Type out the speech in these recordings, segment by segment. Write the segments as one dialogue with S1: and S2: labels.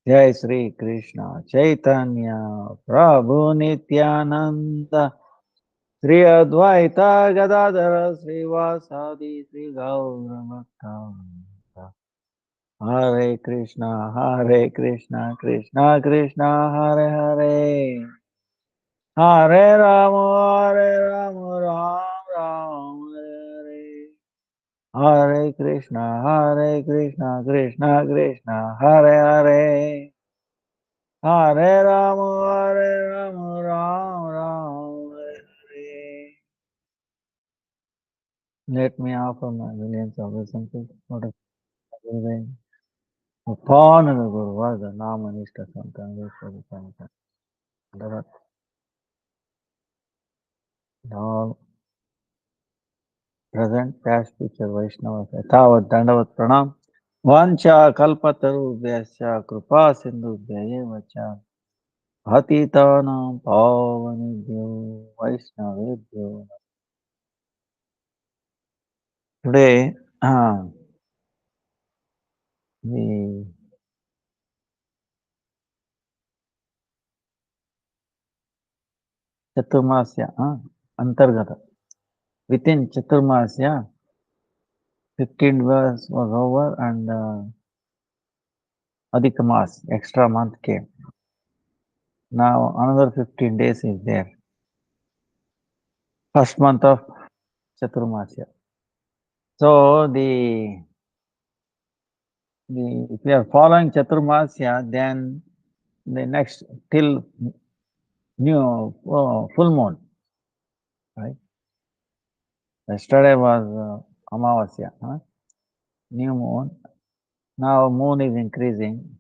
S1: Jai Sri Krishna Chaitanya Prabhu Nityananda Sri Advaita Gadadhara Srivasadi Sri Gauravata Hare Krishna Krishna Krishna Hare Hare Hare Rama Ram Ram Hare Hare Krishna Krishna Hare Hare Hare Rama, Ram Ram, Hare Hare. Let me offer my millions of blessings for the Guru upon the Guru was the Namanishta Santan for the Santan. All present, past, future Vaishnavas, Yathavat Dandavat Pranam. Vancha Kalpataru Kripa Sindhu Vacha Hatitanam Pavanibhyo Vaishnavibhyo. Today, the Chaturmasya, Antargata. Within Chaturmasya, 15 verse was over and Adhikamas, extra month came. Now another 15 days is there. First month of Chaturmasya. So if we are following Chaturmasya, then the next till new full moon, right? Yesterday was Amavasya, new moon. Now moon is increasing.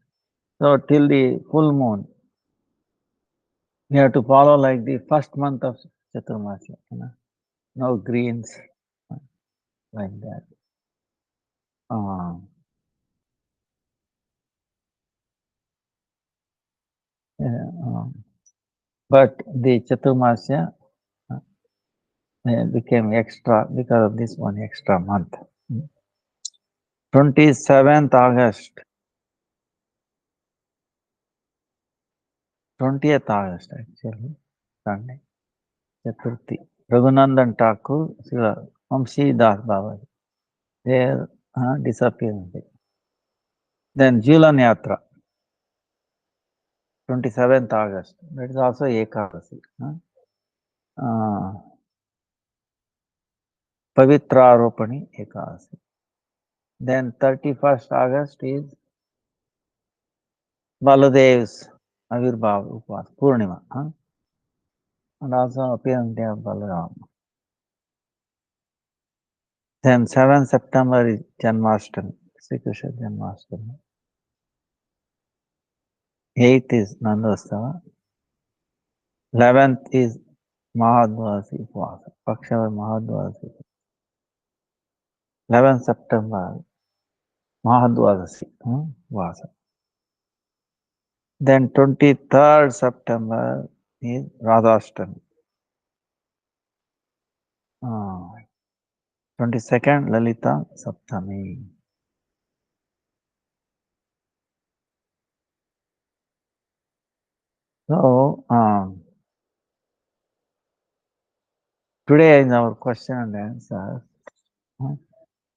S1: So till the full moon, we have to follow like the first month of Chaturmasya. No greens, like that. But the Chaturmasya became extra because of this one extra month. 27th August, 20th August actually, Sunday, Chaturthi. Raghunandan Thakur, Srila Vamsi Das Baba, their disappearance. Then Jhulan Yatra, 27th August, that is also Ekadasi. Pavitraropani Ekadasi. Then 31st August is Baladev's Avirbhav Upas, Purnima, and also appearance day of Balaram. Then 7th September is Janmashtami, Sri Krishna Janmashtami. 8th is Nandostava. 11th is Mahadvasi Upasa, Pakshava Mahadvasi. 11th September, Mahadvasi Vasa. Then 23rd September is Radhashtami. 22nd Lalita Saptami. So, today is our question and answer.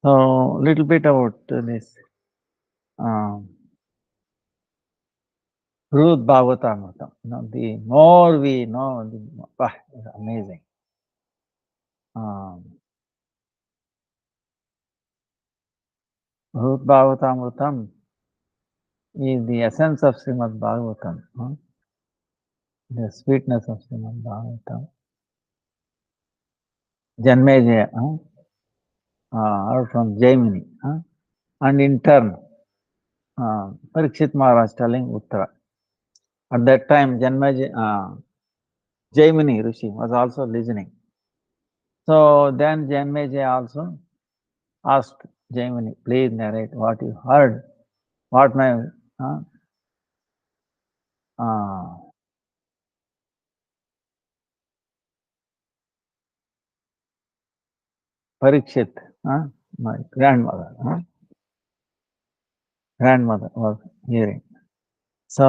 S1: So, little bit about this Ruth Bhagavatam. The more we know, it's amazing. Ruth Bhagavatam is the essence of Srimad Bhagavatam. The sweetness of Srimad Bhagavatam. Janmejaya, or from Jaimini. And in turn, Parikshit Maharaj telling Uttara. At that time, Jaimini Rishi was also listening. So then Janmejaya also asked Jaimini, please narrate what you heard, what my Parikshit, my grandmother was hearing. So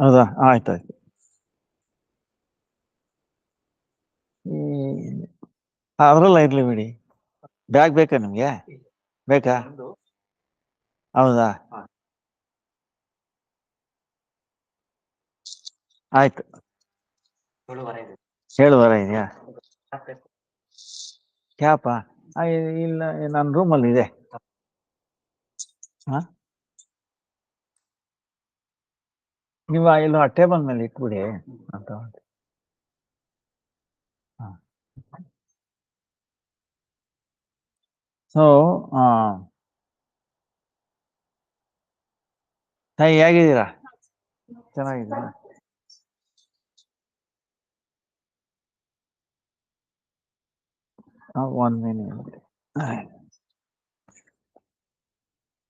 S1: ಹೌದಾ, ಆಯ್ತಾಯ್ತು. ಈ ಅದ್ರಲ್ಲ ಇರ್ಲಿ ಬಿಡಿ. Bag ಬೇಕಾ ನಿಮ್ಗೆ? ಬೇಕಾ? ಹೌದಾ, ಆಯ್ತು. 7:30 ಇದೆಯಾ? ಕ್ಯಾಪಾ? ಇಲ್ಲ, ನನ್ನ ರೂಮಲ್ಲಿ ಇದೆ. ಹಾ, ನೀವು ಇಲ್ಲ ಟೇಬಲ್ ಮೇಲೆ ಇಟ್ಬಿಡಿ ಅಂತ. ಸೊ ತಾಯಿ ಹೇಗಿದ್ದೀರಾ? ಚೆನ್ನಾಗಿದ್ದೀರಾ? One minute.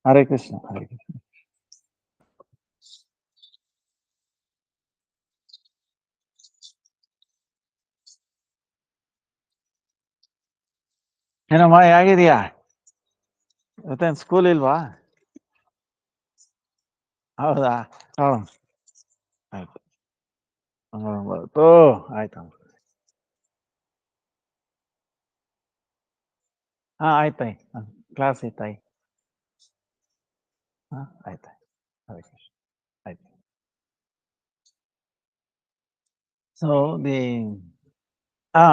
S1: ಹರೇ ಕೃಷ್ಣ, ಹರೇ ಕೃಷ್ಣ. ಏನಮ್ಮ ಹೇಗಿದೀಯಾ? ಇವತ್ತೇನು ಸ್ಕೂಲ್ ಇಲ್ವಾ? ಹೌದಾ? ಹ್ಞೂ, ಆಯ್ತು. ಬರ್ತು, ಆಯ್ತಮ್ಮ. ಆಯ್ತಾಯಿ, ಕ್ಲಾಸ್ ಇತ್ತಾಯಿ. ಆಯ್ತಾಯ್ತು. ಹರೇ ಕೃಷ್ಣ, ಆಯ್ತು. So the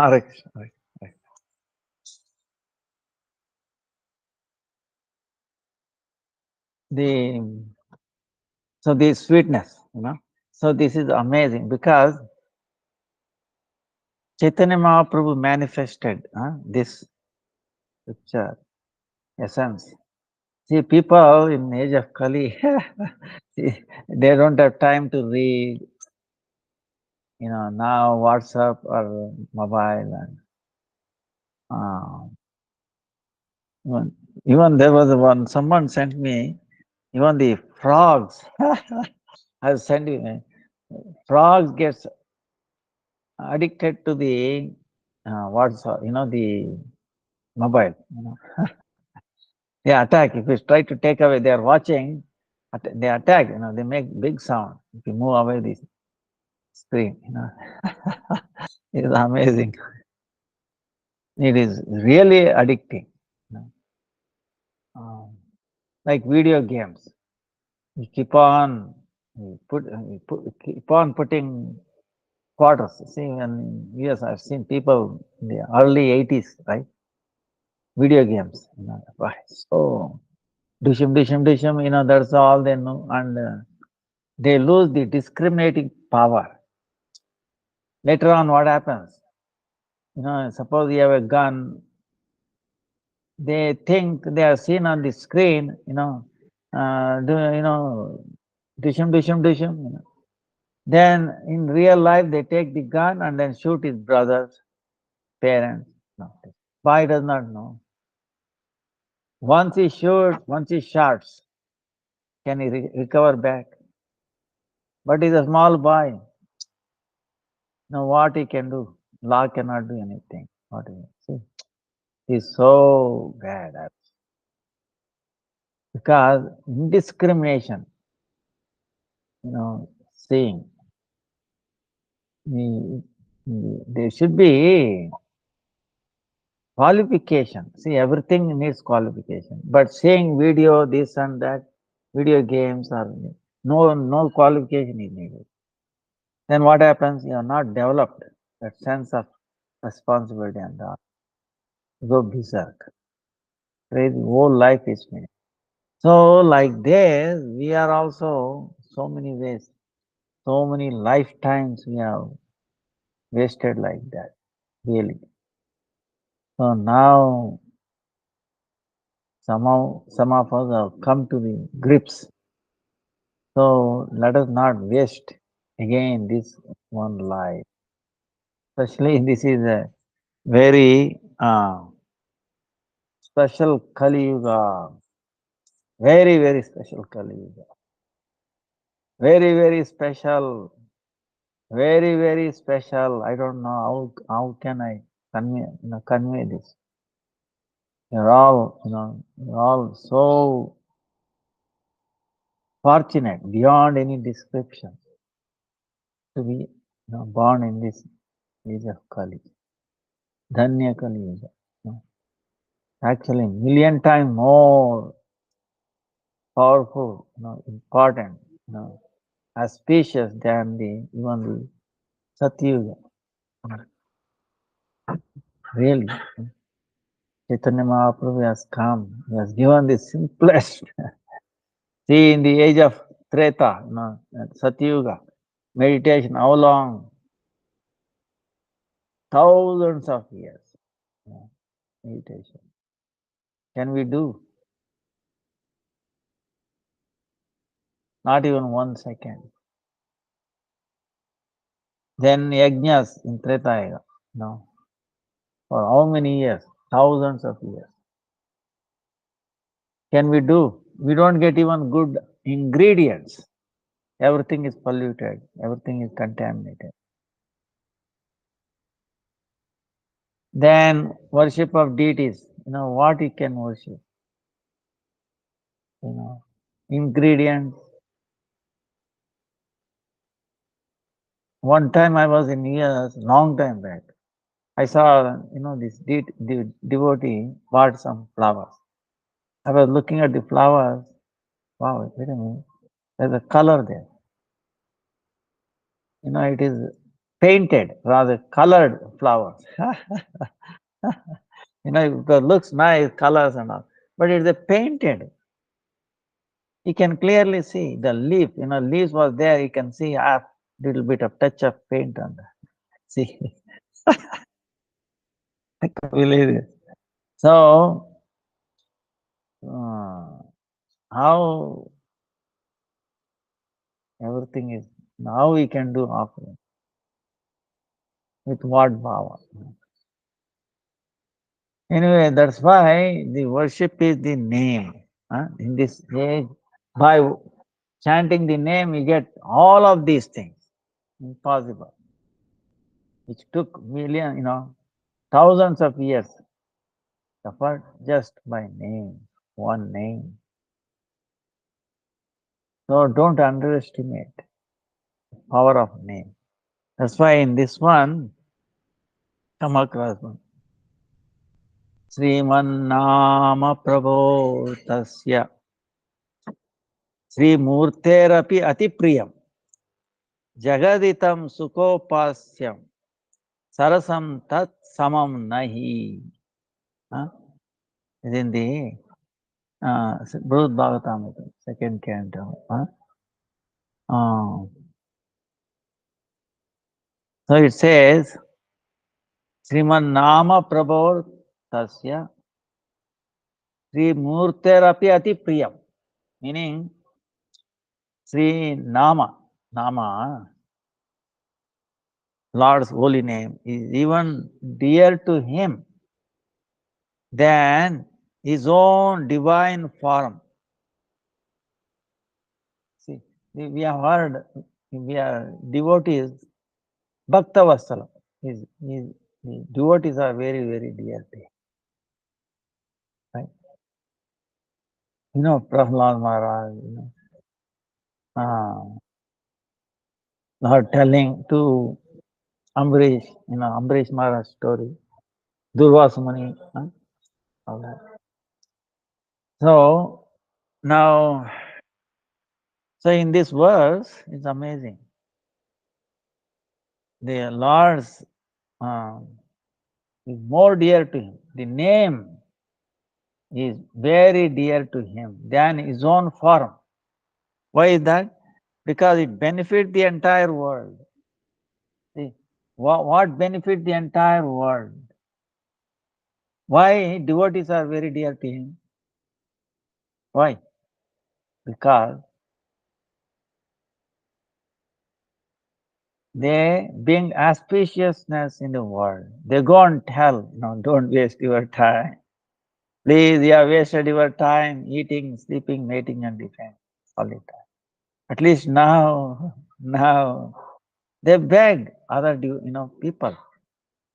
S1: Hare Krishna, Hare Krishna. The so the sweetness. So this is amazing because Chaitanya Mahaprabhu manifested this picture essence. See, people in age of Kali, see, they don't have time to read, now WhatsApp or mobile. And even there was one, someone sent me, even the frogs. I was sending, frogs gets addicted to the WhatsApp, the mobile. They attack. If you try to take away, they are watching, they attack, they make big sound. If you move away the screen. It is amazing. It is really addicting. Like video games. You keep on, keep on putting quarters. See, yes, I've seen people in the early 80s, right? Video games. Right. So, dishum, dishum, dishum, that's all they know. And they lose the discriminating power. Later on, what happens? Suppose you have a gun, they think they are seen on the screen, dishum, dishum, dishum. Then in real life, they take the gun and then shoot his brothers, parents. No. Boy does not know. Once he shoots, can he recover back? But he's a small boy. Now what he can do? Law cannot do anything. What he see? He's so bad at because discrimination, seeing. There should be qualification. See, everything needs qualification. But seeing video, this and that, video games are no qualification is needed. Then what happens? You are not developed that sense of responsibility and all. Go berserk. Crazy, whole life is finished. So like this, we are also so many ways, so many lifetimes we have wasted like that, really. So now somehow some of us have come to the grips. So let us not waste again this one life. Especially this is a very special Kali Yuga. Very, very special Kali Yuga. Very, very special. Very, very special. I don't know how can I convey this. You're all so fortunate beyond any description to be born in this age of Kali. Dhanya Kali Yuga. Actually, million times more powerful, important, auspicious than even the Satyuga. Really, Chaitanya Mahaprabhu has come. He has given the simplest. See, in the age of Treta, Satyuga, meditation, how long? Thousands of years. Meditation. Can we do? Not even 1 second. Then yajnas in Treta Yuga, for how many years? Thousands of years. Can we do? We don't get even good ingredients. Everything is polluted. Everything is contaminated. Then worship of deities. What you can worship? Ingredients. One time I was in US, long time back. I saw, this devotee bought some flowers. I was looking at the flowers. Wow, wait a minute. There's a color there. It is painted, rather colored flowers. It looks nice, colors and all. But it's a painted. You can clearly see the leaf, leaves was there. You can see a little bit of touch of paint on that. See, I can't believe it. So, how everything is, now we can do offering. With what bhava? Anyway, that's why the worship is the name. In this age, by chanting the name, you get all of these things. Impossible. Which took thousands of years. Effort just by name, one name. So don't underestimate the power of name. That's why in this one, come across one. Srimannama Prabho Tasya Sri Murterapi Ati Priyam Jagaditam Sukopasyam Sarasam Tat Samam Nahi. Is in the Brud Bhagavatam, second canto. So it says, Sriman Nama Prabho Tasya Sri Murterapi Ati Priyam. Meaning, Sri Nama, Lord's holy name, is even dear to him than his own divine form. See, we have heard, we are devotees, Bhakta Vatsala. His devotees are very, very dear to him. Right? Prahlad Maharaj, Lord telling to Ambarish, Ambarish Maharaj story, Durvasa Muni, all that. So, now, in this verse, it's amazing. The Lord's is more dear to him. The name is very dear to him than his own form. Why is that? Because it benefits the entire world. See, what benefits the entire world? Why devotees are very dear to him? Why? Because they bring auspiciousness in the world. They go and tell, don't waste your time. Please, you have wasted your time eating, sleeping, mating, and defending all the time. At least now, they beg other people.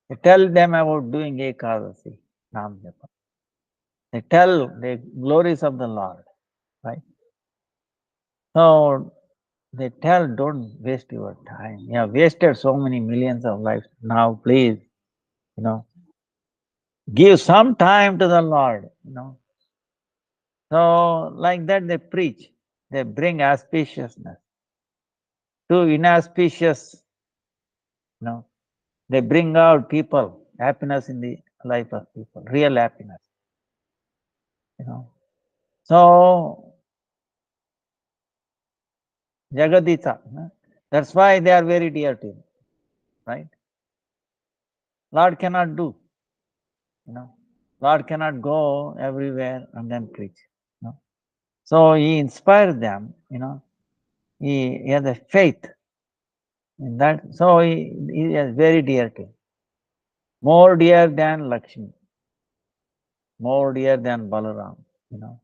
S1: They tell them about doing ekadasi, Nam Japa. They tell the glories of the Lord, right? So they tell, don't waste your time. You have wasted so many millions of lives. Now, please, you know, give some time to the Lord, you know. So, like that, they preach. They bring auspiciousness to inauspicious, you know. They bring out people, happiness in the life of people, real happiness, you know. So, Jagadita, you know, that's why they are very dear to him, right? Lord cannot do, you know. Lord cannot go everywhere and then preach, you know. So he inspired them, you know. He has a faith in that. So he is very dear to him. More dear than Lakshmi, more dear than Balaram, you know,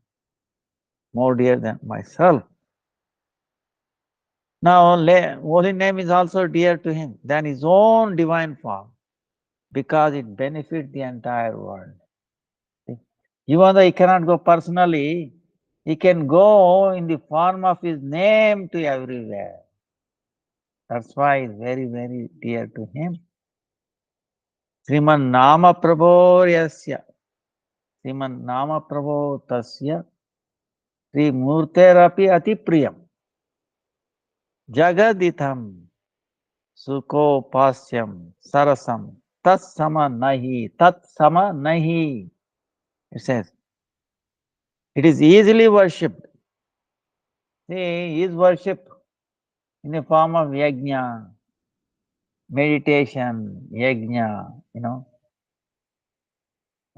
S1: more dear than myself. Now, holy name is also dear to him than his own divine form because it benefits the entire world. See? Even though he cannot go personally, he can go in the form of his name to everywhere. That's why it's very, very dear to him. Sriman Nama Prabho Yasya. Sriman Nama Prabho Tasya. Sri Murterapi Ati Priyam. Jagaditham. Sukopasyam. Sarasam. Tatsama nahi. Tatsama nahi. It says, it is easily worshipped. See, he is worshipped in the form of yajna, meditation, yajna,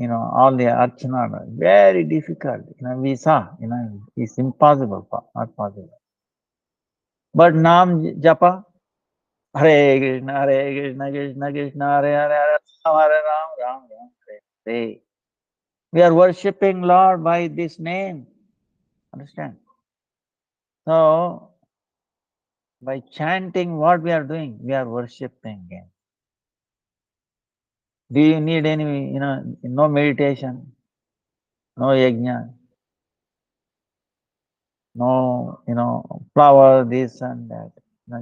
S1: all the archana, very difficult. We saw, it's impossible, not possible. But Nam Japa, Hare Krishna, Krishna Krishna, Hare Ram, Ram Ram, Hare Hare. We are worshipping Lord by this name. Understand? So, by chanting what we are doing, we are worshipping Him. Do you need any, no meditation, no yajna, no, flower, this and that.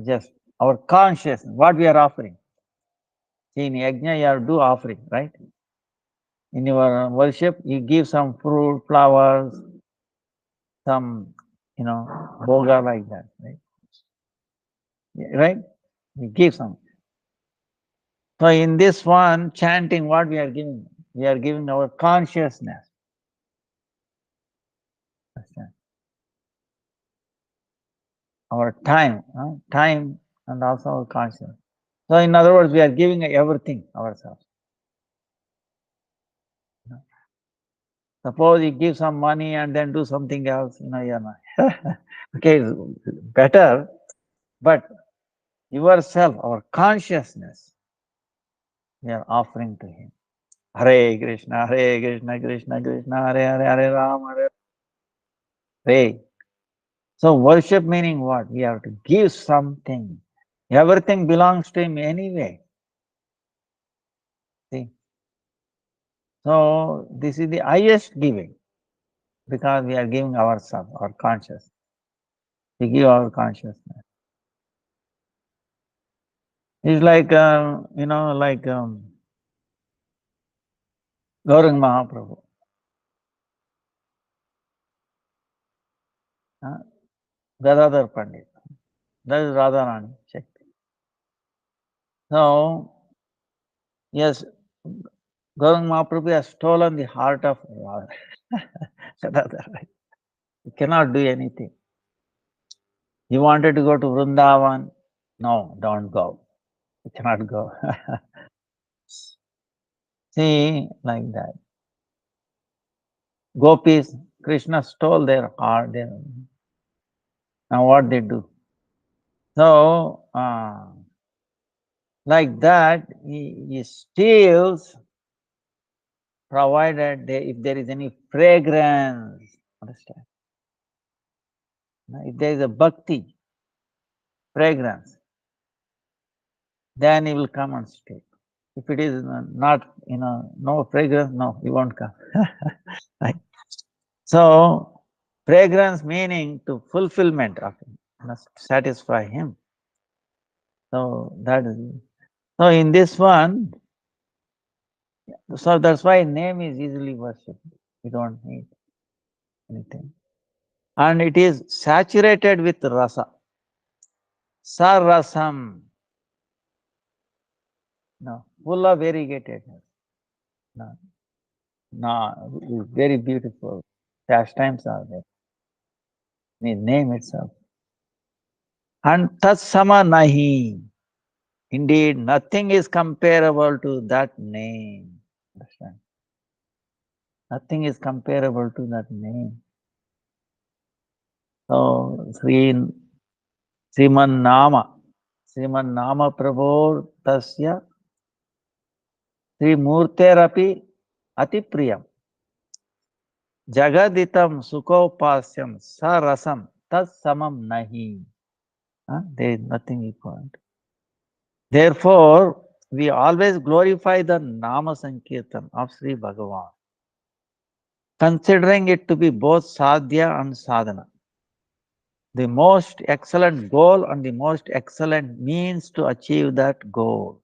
S1: Just our consciousness, what we are offering. See, in yajna, you have to do offering, right? In your worship, you give some fruit, flowers, some, bhoga like that, right? Right? You give some. So in this one, chanting, what we are giving? We are giving our consciousness. Our time, time and also our consciousness. So in other words, we are giving everything ourselves. Suppose you give some money and then do something else, you're not. Okay, it's better, but yourself, our consciousness, we are offering to Him. Hare Krishna, Krishna Krishna, Hare Hare, Hare Ram, Hare Hare. So worship meaning what? We have to give something. Everything belongs to Him anyway. See? So this is the highest giving because we are giving ourselves, our consciousness. We give our consciousness. It's like, Gaurang Mahaprabhu. Gadadhar Pandit. That is Radharani Shakti. So, yes, Gaurang Mahaprabhu has stolen the heart of Gadadhar. He cannot do anything. He wanted to go to Vrindavan. No, don't go. You cannot go. See, like that. Gopis, Krishna stole their heart. Now what they do? So, like that, he steals, provided if there is any fragrance. Understand? If there is a bhakti, fragrance, then he will come and steal. If it is not, no fragrance, no, you won't come. Right? So, fragrance meaning to fulfillment of him, must satisfy him. So that is, so in this one, so that's why name is easily worshipped. You don't need anything. And it is saturated with rasa. Sarasam. No, full of variegatedness. No, no, very beautiful. Pastimes are there. The name itself. And tatsama nahi. Indeed, nothing is comparable to that name. Understand? Nothing is comparable to that name. So, Sriman Nama Prabhu Tasya Sri Murterapi Ati Priyam Jagaditam Sukhopasyam Sarasam Tat Samam Nahi. There is nothing equal. Therefore, we always glorify the Nama Sankirtan of Sri Bhagavan, considering it to be both sadhya and sadhana, the most excellent goal and the most excellent means to achieve that goal.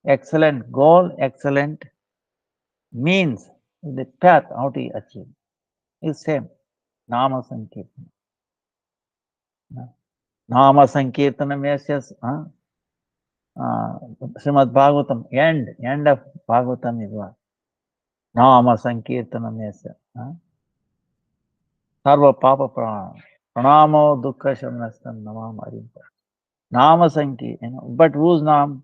S1: Excellent goal, excellent means, the path how to achieve is same. Nama Sankirtana. Nama Sankirtana means Srimad Bhagavatam, end of Bhagavatam is what? Nama Sankirtana means Sarva Papa Pranamo Dukkha Shamanastam Namam Arimpa. Nama Sankirtana, but whose name?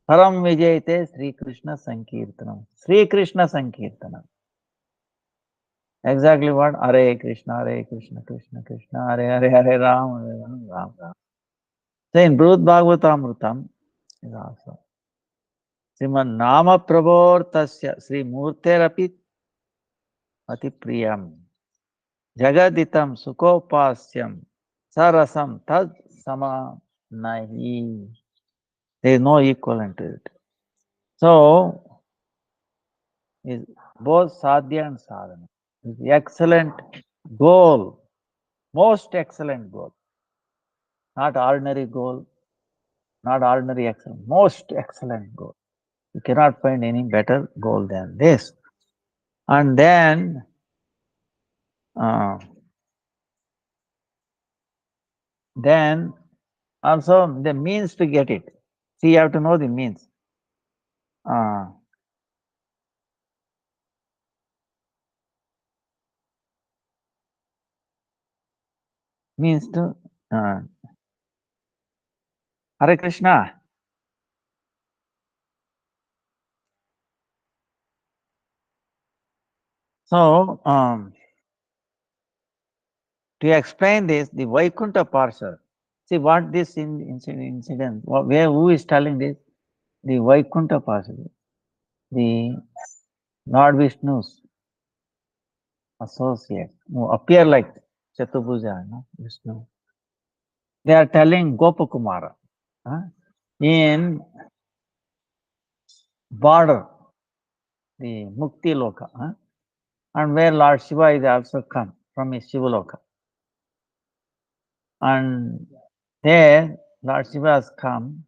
S1: Param Vijayate Sri Krishna Sankirtanam. Sri Krishna Sankirtanam. Exactly what? Hare Krishna, Krishna Krishna, Hare Ram, Ram Ram. So in Brud Bhagavatamrutam is also Sriman Nama Prabhor Tasya Sri Murterapi Ati Priyam Jagaditam Sukhopasyam Sarasam Tad Sama Nahi. There is no equivalent to it. So, is both sadhya and sadhana. Is the excellent goal, most excellent goal. Not ordinary goal, not ordinary excellent, most excellent goal. You cannot find any better goal than this. And then, also the means to get it. See, you have to know the means. Means to Hare Krishna. So, to explain this, the Vaikuntha Parshad. See what this incident, who is telling this? The Vaikuntha Parshad, the Lord Vishnu's associate, who appear like Chaturbuja, Vishnu. They are telling Gopakumara in border, the Mukti Loka, and where Lord Shiva is also come from his Shivaloka. And there Lord Shiva has come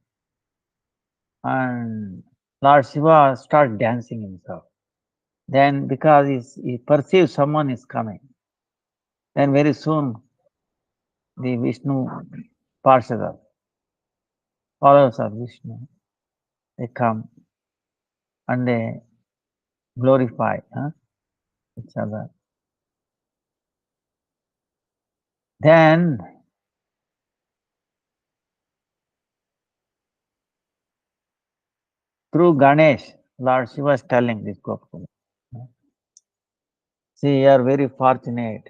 S1: and Lord Shiva starts dancing himself. Then because he perceives someone is coming, then very soon the Vishnu Parshada, followers of Vishnu, they come and they glorify each other. Then through Ganesh, Lord Shiva is telling this Gopal, see, you are very fortunate.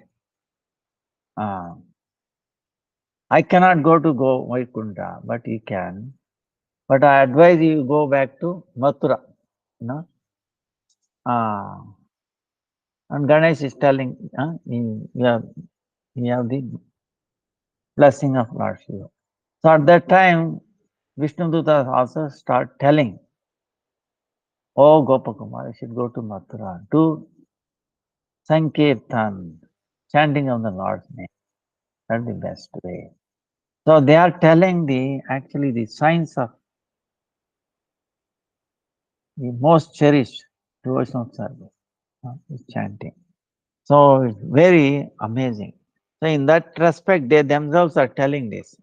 S1: I cannot go to Vaikuntha, but you can. But I advise you go back to Mathura. And Ganesh is telling, you have the blessing of Lord Shiva. So at that time, Vishnudutas also start telling, oh Gopakumar, you should go to Mathura, do Sankirtan, chanting of the Lord's name. That's the best way. So they are telling actually the signs of the most cherished devotional service, is chanting. So it's very amazing. So in that respect, they themselves are telling this.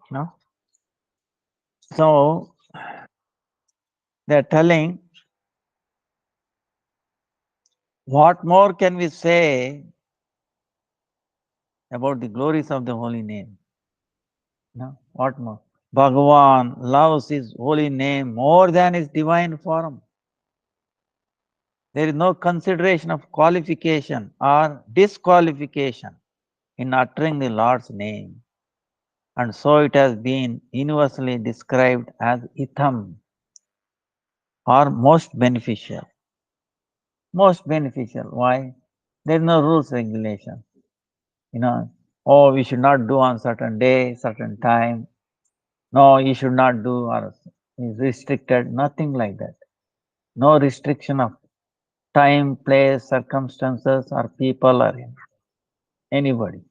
S1: So they're telling, what more can we say about the glories of the holy name? No, what more? Bhagavan loves his holy name more than his divine form. There is no consideration of qualification or disqualification in uttering the Lord's name. And so it has been universally described as itham, or most beneficial. Most beneficial. Why? There is no rules, regulation. Oh, we should not do on certain day, certain time. No, you should not do, or is restricted. Nothing like that. No restriction of time, place, circumstances, or people, or anybody.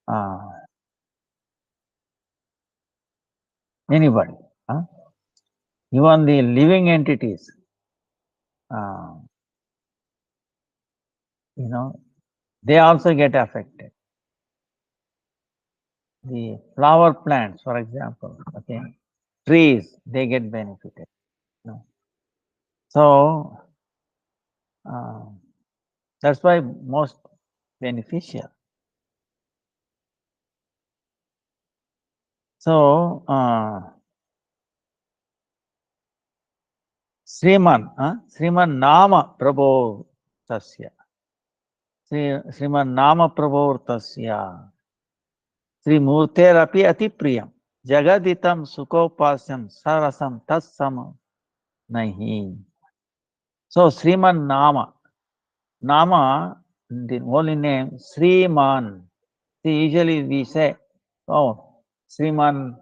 S1: Uh, Anybody. Even the living entities, uh, they also get affected. The flower plants, for example, okay, trees, they get benefited. So that's why most beneficial. So Sriman Nama Prabhu Tasya. Sriman Nama Prabhu Tasya. Sri Murterapi Ati Priyam. Jagaditam Sukopasyam Sarasam Tassam Nahi. So Sriman Nama. Nama, the holy name, Sriman. See, usually we say, oh, Sriman,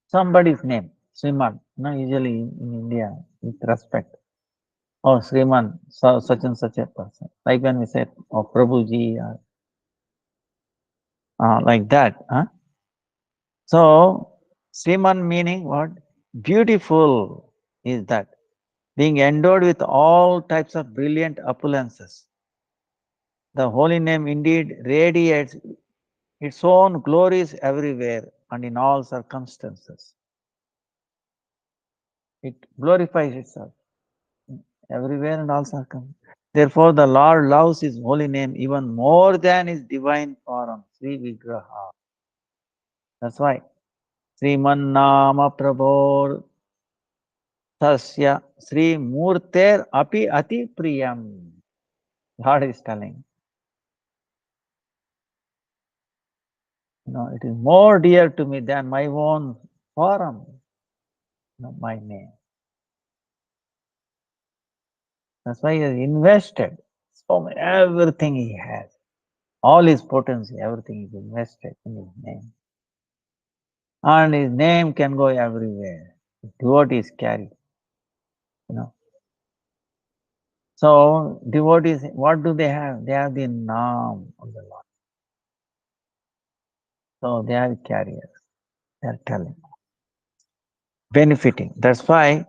S1: somebody's name, Sriman. Usually in India, with respect. Oh, Sriman, so, such and such a person. Like when we say, oh, Prabhuji, like that. So, Sriman meaning what? Beautiful is that. Being endowed with all types of brilliant opulences. The holy name indeed radiates its own glories everywhere and in all circumstances. It glorifies itself everywhere and all circumstances. Therefore, the Lord loves his holy name even more than his divine form, Sri Vigraha. That's why Srimannama Prabhor Tasya Sri Murter Api Ati Priyam. Lord is telling. It is more dear to me than my own form, my name. That's why he has invested everything he has, all his potency, everything is invested in his name. And his name can go everywhere. Devotees carry, So devotees, what do they have? They have the Naam of the Lord. So they are carriers. They are telling, benefiting. That's why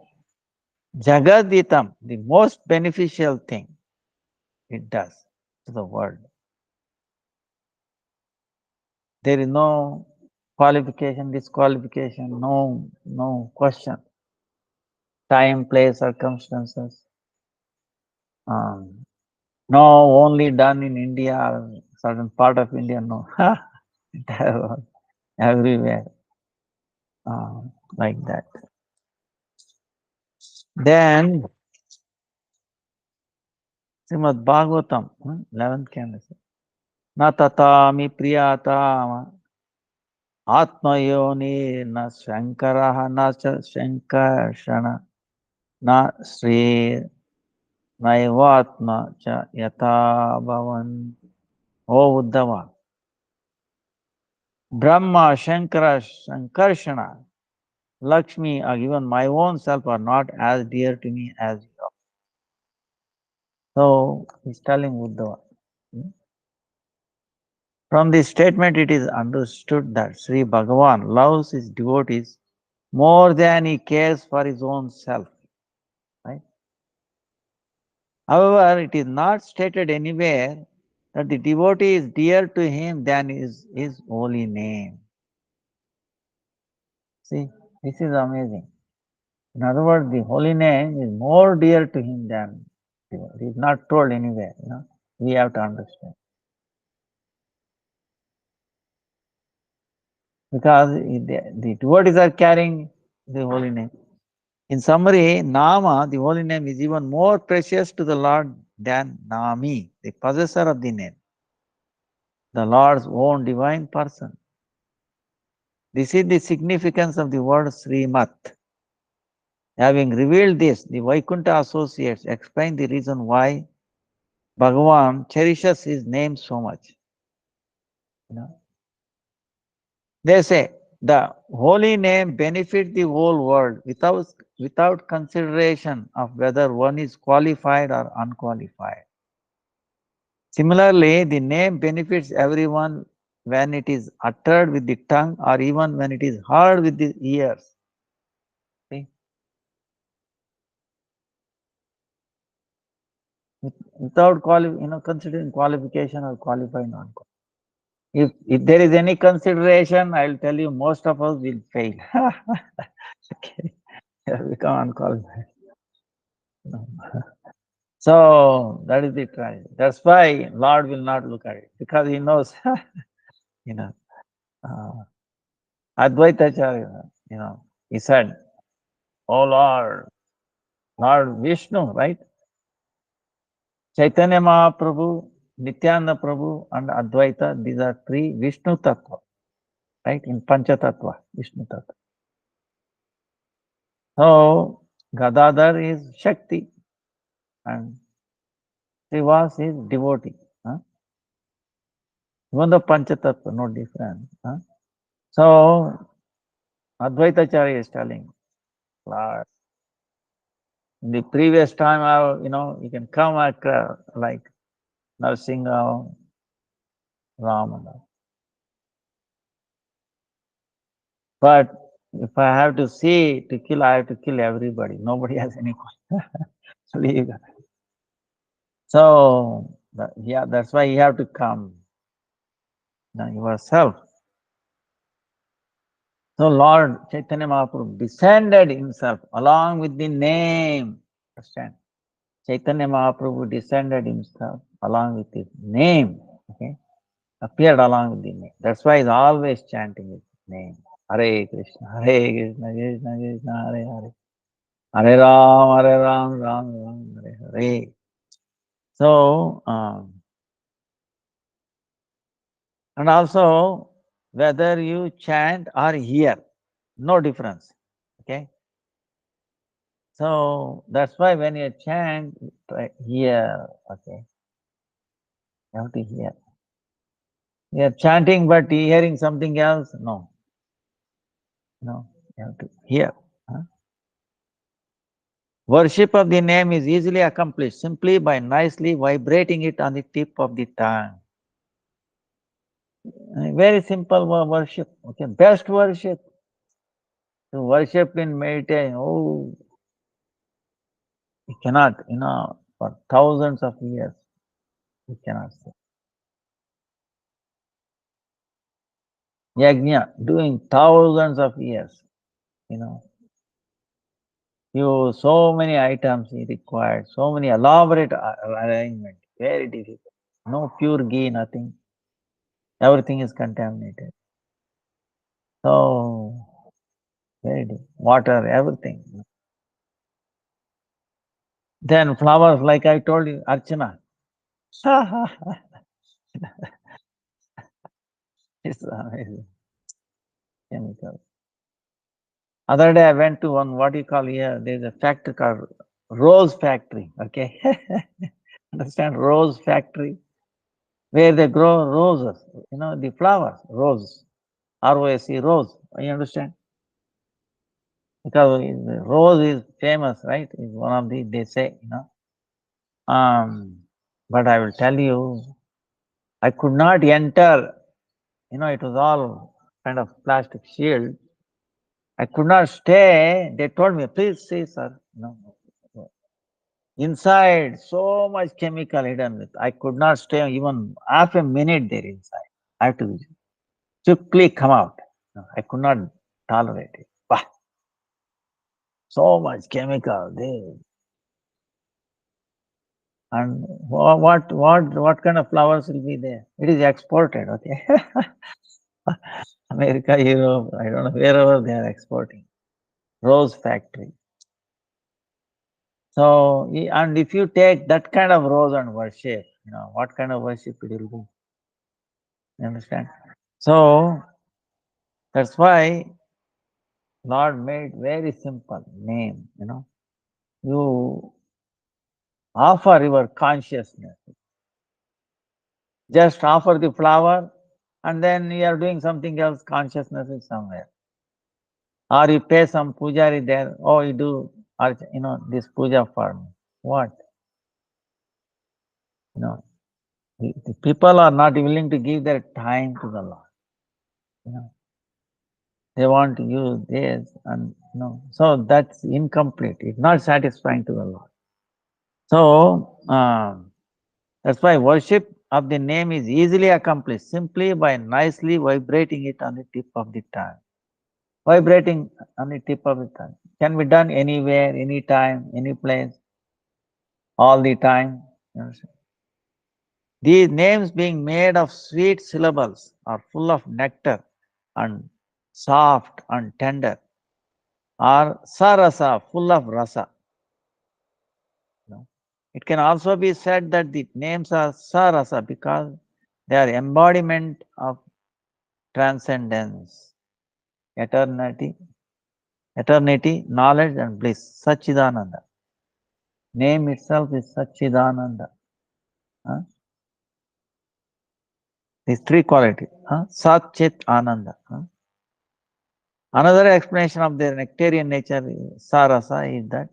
S1: Jagaditam, the most beneficial thing it does to the world. There is no qualification, disqualification, no question. Time, place, circumstances. No, only done in India, certain part of India, no. Everywhere. Like that. Then, Srimad Bhagavatam, 11th canto. Na tatami priyatama atmayoni na shankaraha na shankarshana na sri naivatma cha yata bhavan. Oh Uddhava, Brahma, Shankara, Sankarshana, Lakshmi, or even my own self are not as dear to me as you are. So he's telling Uddhava. hmm, From this statement, it is understood that Sri Bhagavan loves his devotees more than he cares for his own self. Right? However, it is not stated anywhere that the devotee is dear to him than his holy name. See, this is amazing. In other words, the holy name is more dear to him than devotee. It is not told anywhere. We have to understand because the devotees are carrying the holy name. In summary, Nama, the holy name, is even more precious to the Lord than Nami, the possessor of the name, the Lord's own divine person. This is the significance of the word Srimat. Having revealed this, the Vaikuntha associates explain the reason why Bhagavan cherishes his name so much. You know, they say the holy name benefits the whole world without consideration of whether one is qualified or unqualified. Similarly, the name benefits everyone when it is uttered with the tongue or even when it is heard with the ears. See? Without considering qualification or qualified non-qualified. If there is any consideration, I'll tell you most of us will fail. Okay, become unqualified. No. So that is the tragedy. That's why Lord will not look at it because he knows, you know, uh, Advaita Acharya, he said, "Oh Lord, Lord Vishnu, right? Chaitanya Mahaprabhu, Nityananda Prabhu, and Advaita, these are three Vishnu Tattva, right? In Pancha Tattva, Vishnu Tattva. So Gadadhar is Shakti and Srivas is devotee. Huh? Even the Pancha Tattva, no different. Huh? So Advaita Acharya is telling, Lord, in the previous time, you can come like Narsinga, Ramana. But if I have to see to kill, I have to kill everybody. Nobody has any leave. So yeah, that's why you have to come yourself. So Lord Chaitanya Mahaprabhu descended himself along with the name. Understand? Chaitanya Mahaprabhu descended himself along with his name. Okay, appeared along with the name. That's why he's always chanting his name. Hare Krishna, Hare Krishna, Krishna Krishna, Hare Hare. Hare Ram, Hare Ram, Ram Ram, Hare Hare. So, and also whether you chant or hear, no difference. Okay. So that's why when you chant, hear. Okay, you have to hear. You are chanting, but hearing something else. No, you have to hear. Huh? Worship of the name is easily accomplished simply by nicely vibrating it on the tip of the tongue. Very simple worship. Okay, best worship. To worship in meditation, oh, you cannot, for thousands of years, you cannot say. Yajna, doing thousands of years, you know, so many items he required, so many elaborate arrangement, very difficult. No pure ghee, nothing. Everything is contaminated. So, very difficult. Water, everything. Then flowers, like I told you, Archana. It's amazing. Chemical. Other day I went to one, what you call here, there's a factory called Rose Factory, okay? Understand, Rose Factory, where they grow roses, the flowers, rose. ROSE, rose. You understand? Because rose is famous, right? It's one of the, they say, but I will tell you, I could not enter, it was all kind of plastic shield. I could not stay. They told me, please see, sir. Inside, so much chemical hidden with. I could not stay even half a minute there inside. I have to quickly come out. No, I could not tolerate it. Bah, so much chemical there. And what kind of flowers will be there? It is exported, okay? America, Europe, I don't know, wherever they are exporting. Rose factory. So, and if you take that kind of rose and worship, what kind of worship it will be? You understand? So, that's why Lord made very simple name, You offer your consciousness. Just offer the flower and then you are doing something else, consciousness is somewhere. Or you pay some pujari there, oh, you do, or, this puja for me. What? The people are not willing to give their time to the Lord. They want to use this and, so that's incomplete. It's not satisfying to the Lord. So, that's why worship of the name is easily accomplished simply by nicely vibrating it on the tip of the tongue. Vibrating on the tip of the tongue can be done anywhere, anytime, any place, all the time. These names being made of sweet syllables are full of nectar and soft and tender, are sarasa, full of rasa. It can also be said that the names are sarasa because they are embodiment of transcendence, eternity, knowledge and bliss, Satchidananda. Name itself is Satchidananda. These three qualities, Sat, Chit, Ananda. Another explanation of their nectarian nature, Sarasa, is that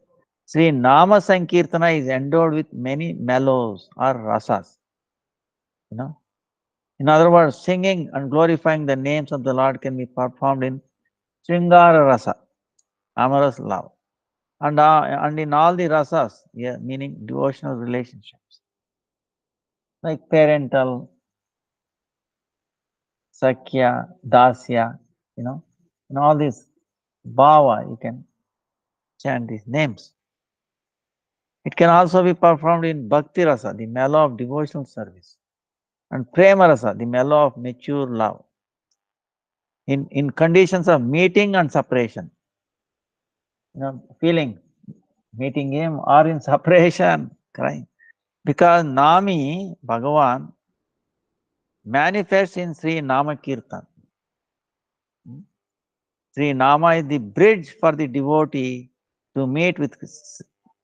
S1: Sri Nama Sankirtana is endowed with many mellows or rasas. In other words, singing and glorifying the names of the Lord can be performed in Sringara Rasa, amorous love. And in all the rasas, meaning devotional relationships, like parental, sakya, dasya, in all these bhava, you can chant these names. It can also be performed in bhakti rasa, the mellow of devotional service, and prema rasa, the mellow of mature love, in conditions of meeting and separation. Feeling, meeting him or in separation, crying. Because Nami, Bhagavan, manifests in Sri Nama Kirtan. Sri Nama is the bridge for the devotee to meet with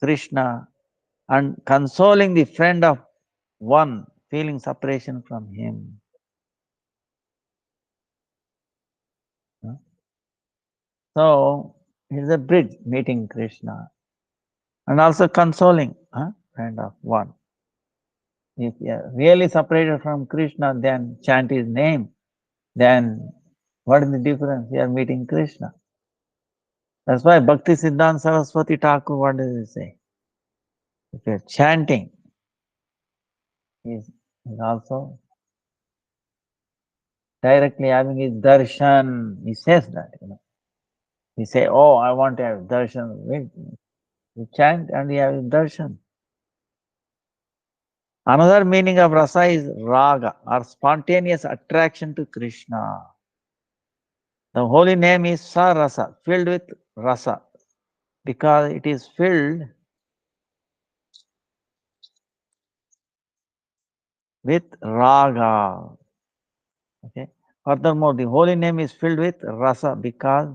S1: Krishna and consoling the friend of one feeling separation from him. So, it is a bridge meeting Krishna and also consoling friend of one. If you are really separated from Krishna, then chant his name. Then what is the difference? You are meeting Krishna. That's why Bhakti Siddhanta Saraswati Thakur, what does he say? If you are chanting, is also directly having his darshan. He says that, He say, oh, I want to have darshan. You chant and you have darshan. Another meaning of rasa is raga, or spontaneous attraction to Krishna. The holy name is Sarasa, filled with rasa, because it is filled with raga. Okay. Furthermore, the holy name is filled with rasa because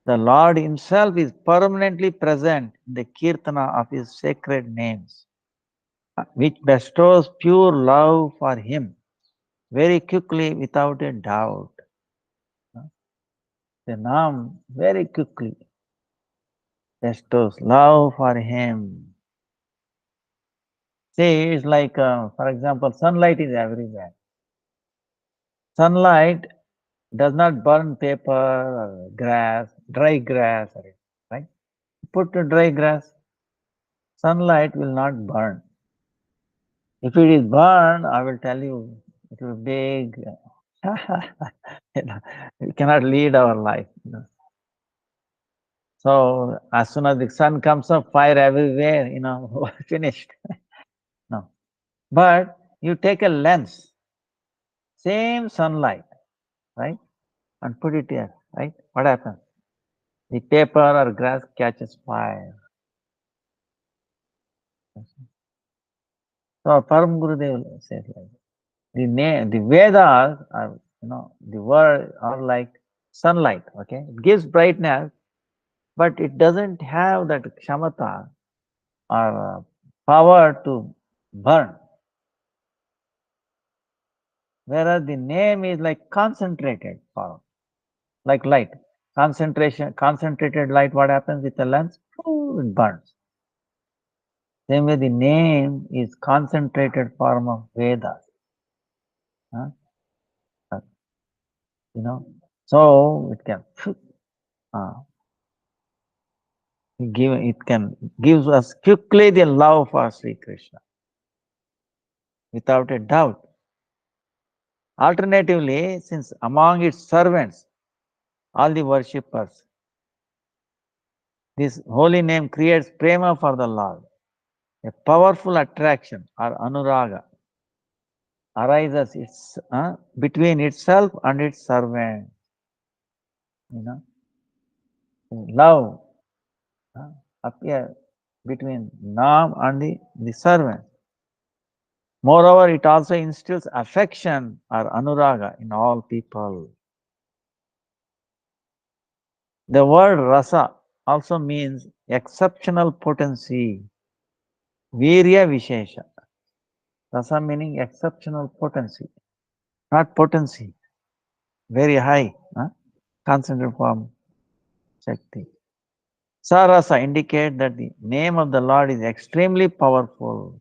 S1: the Lord himself is permanently present in the kirtana of his sacred names, which bestows pure love for him very quickly without a doubt. the Nam very quickly bestows love for him. See, it's like, for example, sunlight is everywhere. Sunlight does not burn paper or grass, dry grass, right? Put to dry grass, sunlight will not burn. If it is burned, I will tell you, it will be big. You know, we cannot lead our life. So as soon as the sun comes up, fire everywhere, finished. No. But you take a lens, same sunlight, right? And put it here, right? What happens? The paper or grass catches fire. So Param Gurudev says like the Vedas are, the word are like sunlight, okay? It gives brightness, but it doesn't have that kshamata or power to burn. Whereas the name is like concentrated power, like light. Concentrated light, what happens with the lens? It burns. Same way the name is concentrated form of Vedas. Huh? So it can uh, gives us quickly the love for Sri Krishna, without a doubt. Alternatively, since among its servants, all the worshippers, this holy name creates prema for the Lord. A powerful attraction or anuraga arises between itself and its servant. Love appears between Nam and the servant. Moreover, it also instills affection or anuraga in all people. The word rasa also means exceptional potency, virya vishesha. Rasa meaning exceptional potency, not potency, very high, concentrated form, Shakti. Sarasa indicate that the name of the Lord is extremely powerful.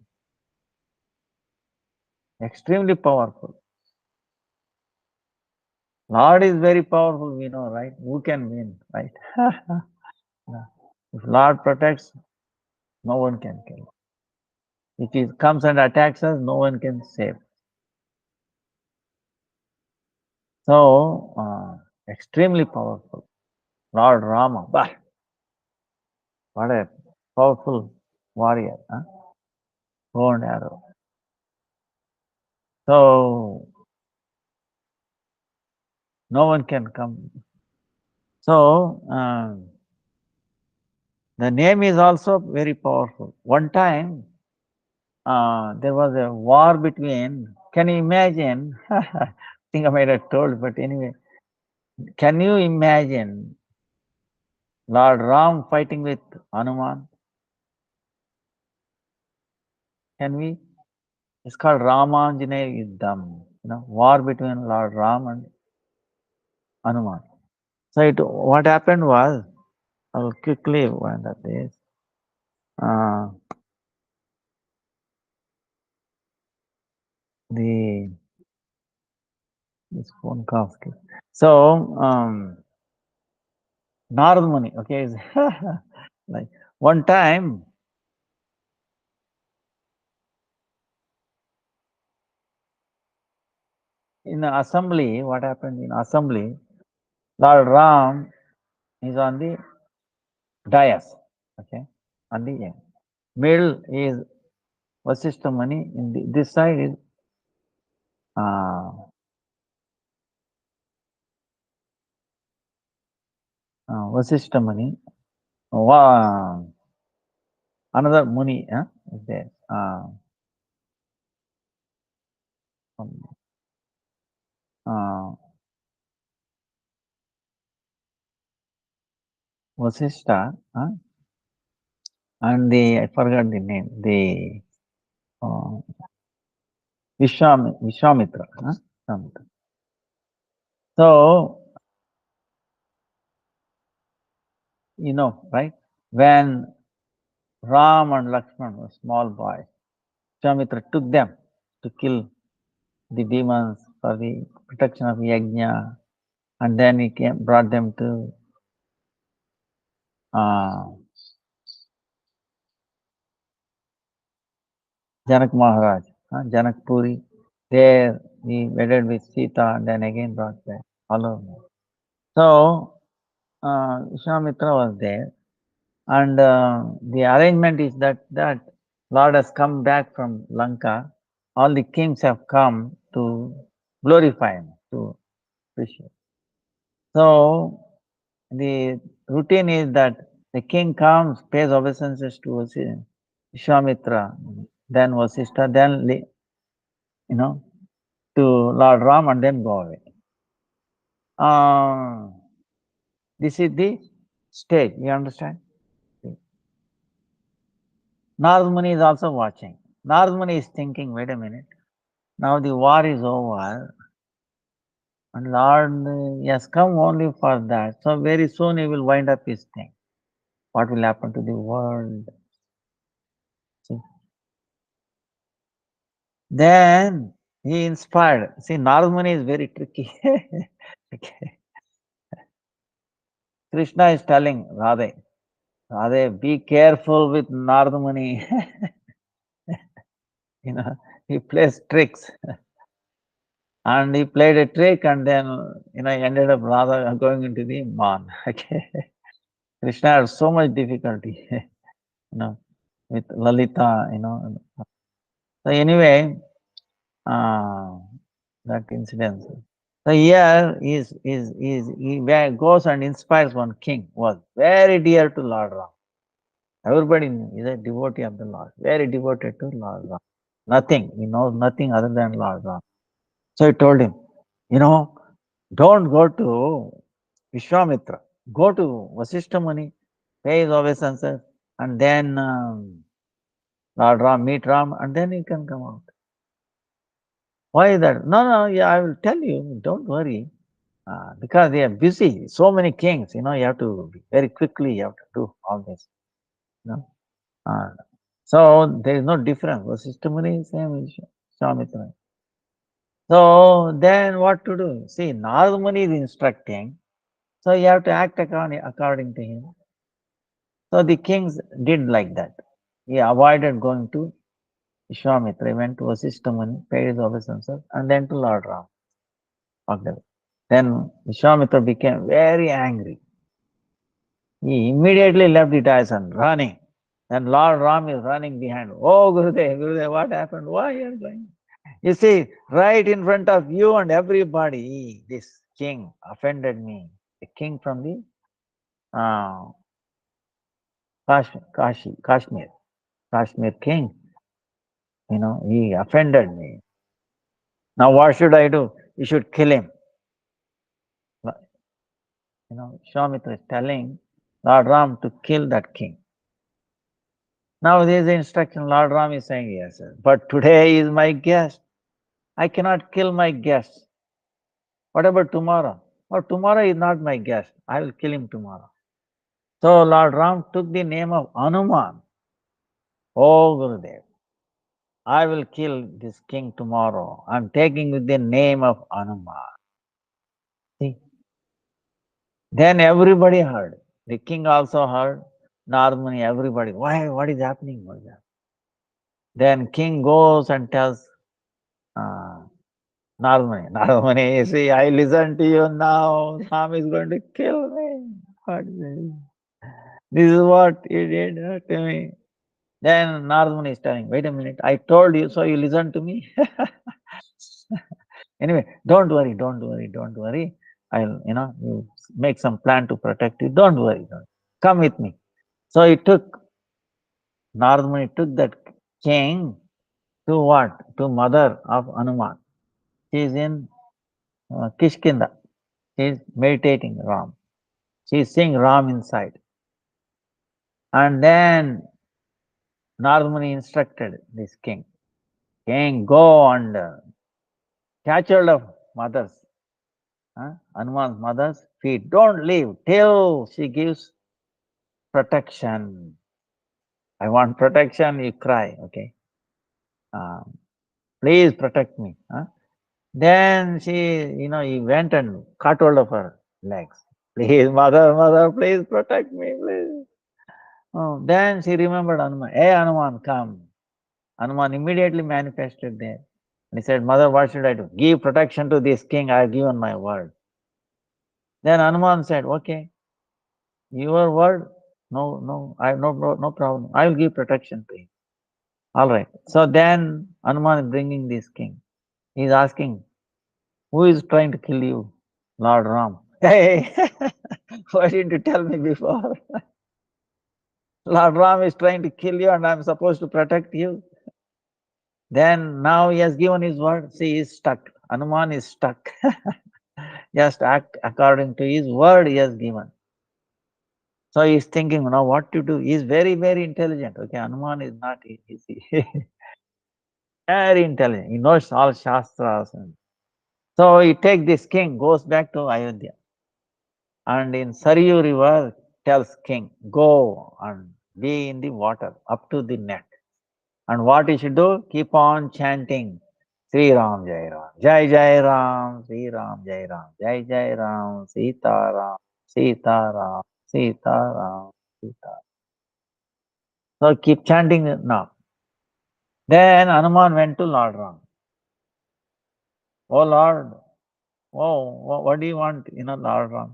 S1: Extremely powerful. Lord is very powerful, we know, right? Who can win, right? If Lord protects, no one can kill. If he comes and attacks us, no one can save. So, extremely powerful. Lord Rama, bah, what a powerful warrior, bow and arrow. So, no one can come. So, the name is also very powerful. One time, there was a war between, can you imagine? I think I might have told, but anyway, can you imagine Lord Ram fighting with Hanuman? Can we? It's called Ramanjanaya Yuddham, war between Lord Ram and Hanuman. So what happened was, I will quickly wind up this. This phone call. So, Narad Muni, okay, like one time, in the assembly, what happened in assembly, Lord Ram is on the dais, okay, on the end. Middle is Vasishtha Muni, this side is Vasishtha Muni. Another Muni is there. Vasishtha, and I forgot the name, the Vishwamitra. So, right? When Ram and Lakshman were small boys, Vishwamitra took them to kill the demons for the protection of Yajna, and then he brought them to uh, Janak Maharaj, Janak Puri. There he wedded with Sita and then again brought back. Follow. So Vishwamitra was there, and the arrangement is that Lord has come back from Lanka. All the kings have come to glorify him, to appreciate. So the routine is that the king comes, pays obeisances to Vishwamitra, then Vasishtha, then to Lord Ram, and then go away. Uh, this is the stage. You understand? Narad Muni is also watching. Narad Muni is thinking, wait a minute, now the war is over, and Lord has come only for that. So very soon he will wind up his thing. What will happen to the world? See? Then he inspired. See, Narad Muni is very tricky. Okay. Krishna is telling Radhe, Radhe, be careful with Narad Muni. He plays tricks. And he played a trick, and then ended up rather going into the man. Okay. Krishna had so much difficulty, with Lalita, So anyway, uh, that incident. So here he goes and inspires one king, was very dear to Lord Ram. Everybody knew he's a devotee of the Lord, very devoted to Lord Ram. Nothing, he knows nothing other than Lord Ram. So he told him, don't go to Vishwamitra, go to Vasishtha Muni, pay his obeisances, and then Lord Ram, meet Ram, and then you can come out. Why is that? No, no, yeah, I will tell you, don't worry. Because they are busy, so many kings, you have to very quickly, you have to do all this. You know. So there is no difference. Vasishtha Muni is same as Vishwamitra. So then what to do? See, Narad Muni is instructing, so you have to act according to him. So the kings did like that. He avoided going to Vishwamitra, he went to Vasishtha Muni, paid his obeisances, and then to Lord Ram. Okay. Then Vishwamitra became very angry. He immediately left the dais and running. Then Lord Ram is running behind. Oh, Gurudev, Gurudev, what happened? Why you are going? You see, right in front of you and everybody, this king offended me. The king from the uh, Kashmir king, he offended me. Now what should I do? You should kill him. Vishwamitra is telling Lord Ram to kill that king. Now there is the instruction, Lord Ram is saying, yes, sir. But today is my guest. I cannot kill my guest. What about tomorrow? Oh, tomorrow is not my guest. I will kill him tomorrow. So Lord Ram took the name of Hanuman. Oh, Gurudev, I will kill this king tomorrow. I am taking with the name of Hanuman. See? Then everybody heard. The king also heard. Narad Muni, everybody. Why? What is happening? What is happening? Then king goes and tells Narad Muni. Narad Muni, see, I listen to you now. Ram is going to kill me. What is this? This is what he did to me. Then Narad Muni is telling, wait a minute, I told you, so you listen to me. Anyway, don't worry, don't worry, don't worry. I'll, you make some plan to protect you. Don't worry, come with me. So Narad Muni took that king to what? To mother of Hanuman. She is in Kishkinda. She is meditating Ram. She is seeing Ram inside. And then Narad Muni instructed this king, go and catch hold of Hanuman's mother's feet. Don't leave till she gives protection. I want protection, you cry, okay. Um, Please protect me. Huh? Then he went and cut hold of her legs. Please, mother, mother, please protect me, please. Oh, then she remembered Hanuman. Hey, Hanuman, come. Hanuman immediately manifested there. And he said, Mother, what should I do? Give protection to this king. I have given my word. Then Hanuman said, okay, your word, no, I have no problem. I will give protection to him. All right. So then Hanuman is bringing this king. He is asking, who is trying to kill you? Lord Ram. Hey, why didn't you tell me before? Lord Ram is trying to kill you and I am supposed to protect you. Then now he has given his word. See, he is stuck. Hanuman is stuck. Just act according to his word he has given. So he is thinking, now what to do. He is very, very intelligent. Okay, Hanuman is not easy. Very intelligent. He knows all Shastras. So he takes this king, goes back to Ayodhya. And in Saryu river tells king, go and be in the water up to the neck. And what he should do? Keep on chanting Sri Ram Jai Ram. Jai Jai Ram, Sri Ram Jai Ram. Jai Jai Ram, Sita Ram, Sita Ram, Sita Ram, Sita. So keep chanting it now. Then Hanuman went to Lord Ram. Oh Lord, oh, what do you want? Lord Ram.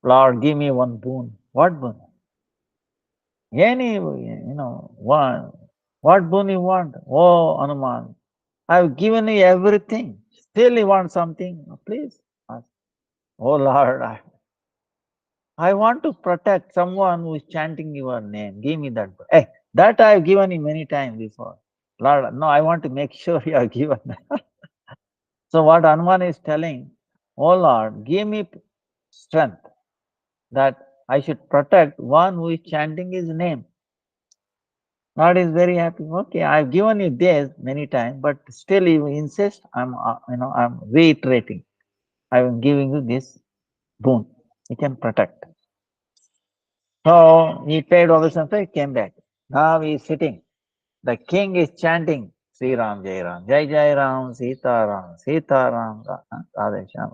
S1: Lord, give me one boon. What boon? Any, one. What boon you want? Oh, Hanuman, I've given you everything. Still you want something? Please ask. Oh Lord, I want to protect someone who is chanting your name. Give me that boon. Hey, that I've given you many times before. Lord, no, I want to make sure you are given. So what Hanuman is telling, oh Lord, give me strength that I should protect one who is chanting his name. Lord is very happy. Okay, I've given you this many times, but still you insist. I'm reiterating. I'm giving you this boon. You can protect. So he paid obeisance. He came back. Now he is sitting. The king is chanting Sri Ram Jai Ram, Jai Jai Ram, Sita Ram, Sita Ram, Radhe Shyam.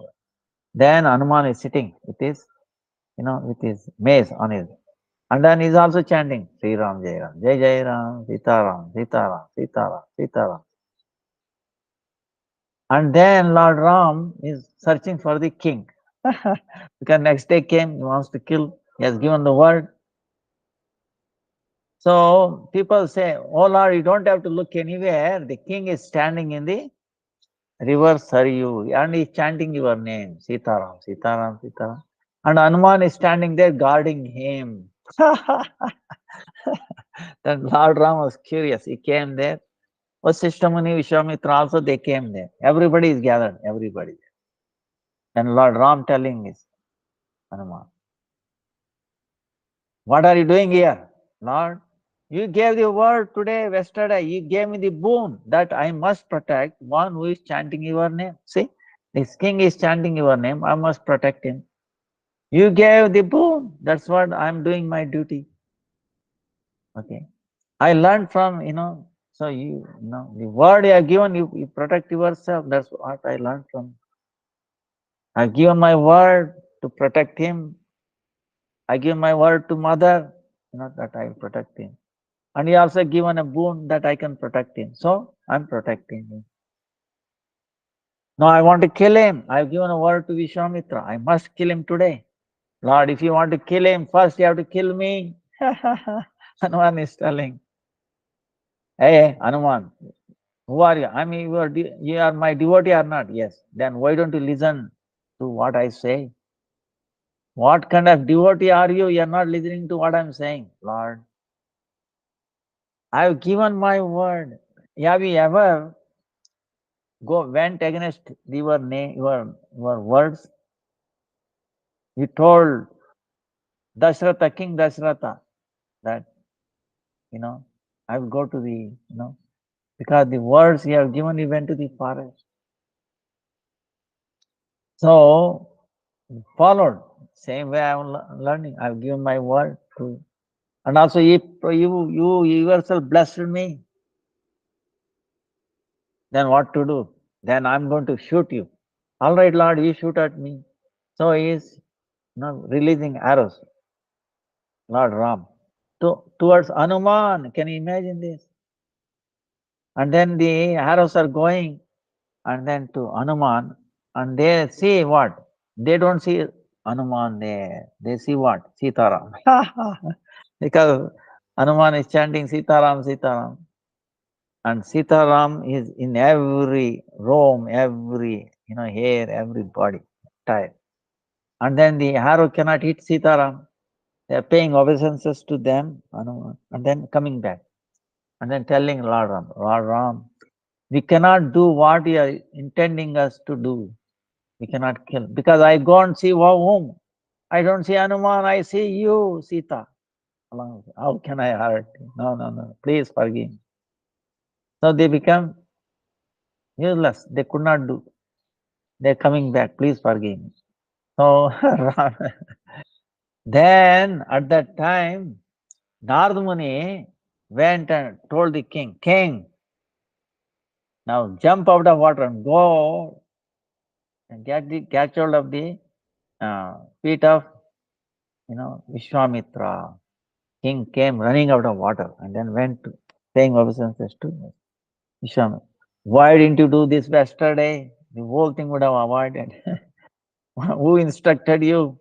S1: Then Hanuman is sitting with his mace on his. And then he's also chanting Sri Ram Jai Ram, Jai Jai Ram, Sita Ram, Sita Ram, Sita Ram, Sita Ram. And then Lord Ram is searching for the king. Because next day came, he wants to kill, he has given the word. So people say, oh Lord, you don't have to look anywhere. The king is standing in the river Saryu and he's chanting your name, Sitaram, Sitaram, Sitaram. And Hanuman is standing there guarding him. Then Lord Ram was curious. He came there. Vasishtha Muni, Vishwamitra also, they came there. Everybody is gathered, everybody. And Lord Ram telling is, Hanuman, what are you doing here? Lord, you gave the word today, yesterday. You gave me the boon that I must protect one who is chanting your name. See, this king is chanting your name. I must protect him. You gave the boon. That's what I'm doing my duty. Okay. I learned from, so the word you have given, you protect yourself. That's what I learned from. I've given my word to protect him. I give my word to mother, that I will protect him. And he also given a boon that I can protect him. So I'm protecting him. No, I want to kill him. I've given a word to Vishwamitra. I must kill him today. Lord, if you want to kill him, first you have to kill me. Hanuman is telling, hey, Hanuman, who are you? I mean, you are my devotee or not? Yes. Then why don't you listen to what I say? What kind of devotee are you? You are not listening to what I'm saying. Lord, I have given my word. Have you ever went against your words? You told Dasharatha, King Dasharatha, that, I will go to because the words you have given, you went to the forest. So, followed. Same way I'm learning. I've given my word to And also, if you yourself blessed me, then what to do? Then I'm going to shoot you. All right, Lord, you shoot at me. So he is releasing arrows, Lord Ram, towards Hanuman. Can you imagine this? And then the arrows are going, and then to Hanuman, and they see what? They don't see Hanuman there. They see what? Sitaram. Because Hanuman is chanting Sitaram, Sitaram. And Sitaram is in every roam, every hair, every body type. And then the arrow cannot hit Sitaram. They are paying obeisances to them, and then coming back. And then telling Lord Ram, we cannot do what you are intending us to do. We cannot kill. Because I go and see whom? I don't see Hanuman, I see you, Sita. How can I hurt you? No, no, no. Please forgive me. So they become useless. They could not do. They're coming back. Please forgive me. So then at that time, Narad Muni went and told the king, King, now jump out of water and go and catch hold of the feet of Vishwamitra. King came running out of water and then went to saying obeisances to Vishwamitra. Why didn't you do this yesterday? The whole thing would have avoided. Who instructed you?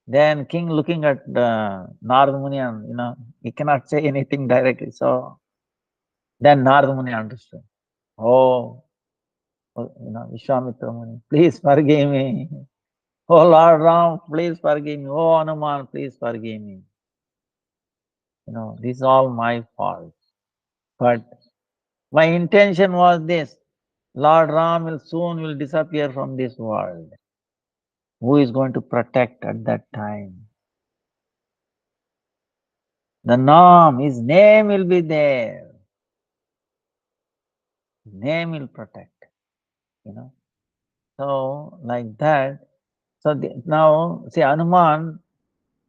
S1: Then king looking at Narad Muni and he cannot say anything directly. So then Narad Muni understood. Oh, Vishwamitra Muni, please forgive me. Oh Lord Ram, please forgive me. Oh Hanuman, please forgive me. This is all my fault. But my intention was this. Lord Ram will disappear from this world. Who is going to protect at that time? The Nam, his name will be there. His name will protect. So like that. So now see Hanuman,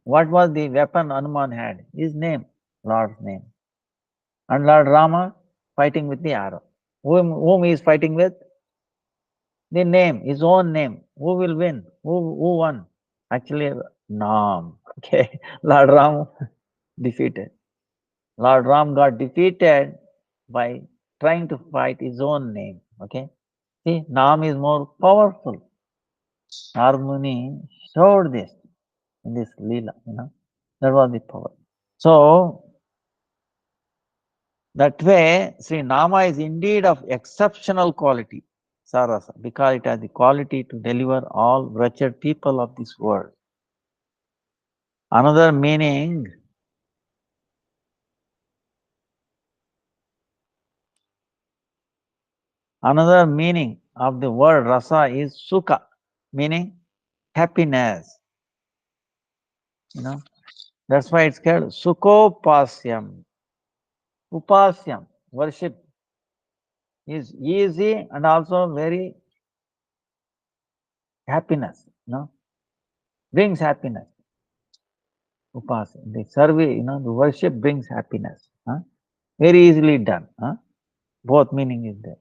S1: what was the weapon Hanuman had? His name, Lord's name. And Lord Rama fighting with the arrow. Whom he is fighting with? The name, his own name. Who will win? Who won? Actually, Nam. Okay. Lord Ram defeated. Lord Ram got defeated by trying to fight his own name. Okay. See, Nam is more powerful. Narmuni showed this in this Leela, that was the power. So, that way, Sri Nama is indeed of exceptional quality, Sarasa, because it has the quality to deliver all wretched people of this world. Another meaning of the word rasa is sukha, meaning happiness. That's why it's called Sukhopasyam. Upasyam, worship, is easy and also very happiness, brings happiness. Upasyam, the survey, the worship brings happiness. Very easily done. Both meaning is there.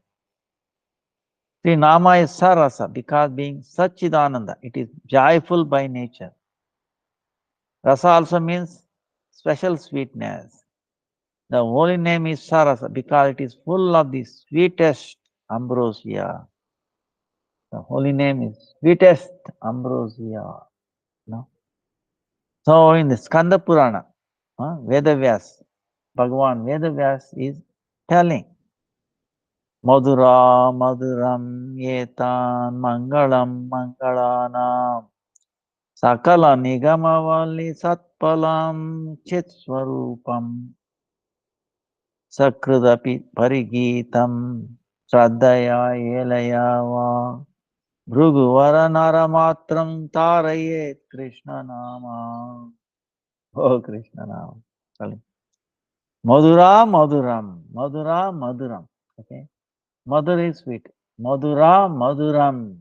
S1: The Nama is Sarasa because being Sachidananda, it is joyful by nature. Rasa also means special sweetness. The holy name is Sarasa because it is full of the sweetest ambrosia. The holy name is sweetest ambrosia. So in the Skanda Purana, Vedavyas, Bhagavan Vedavyas is telling Madhura Madhuram Yetan Mangalam Mangalanam Sakala Nigamavali Satpalam Chitswarupam Sakrudapi Parigitam Shraddaya Elayava Bhruguvara Naramatram Tarayet Krishna Nama. Oh Krishna Nama. Madhura Madhuram. Madhura Madhuram. Okay. Madhur is sweet. Madhura Madhuram.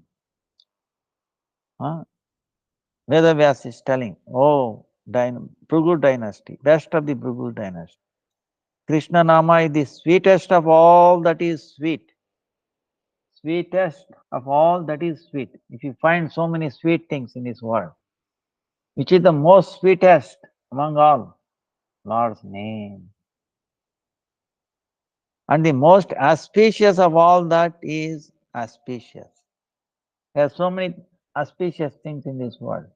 S1: Vedavyas is telling, oh, Bhrigu dynasty, best of the Bhrigu dynasty. Krishna Nama is the sweetest of all that is sweet. Sweetest of all that is sweet. If you find so many sweet things in this world, which is the most sweetest among all? Lord's name. And the most auspicious of all that is auspicious. There are so many auspicious things in this world.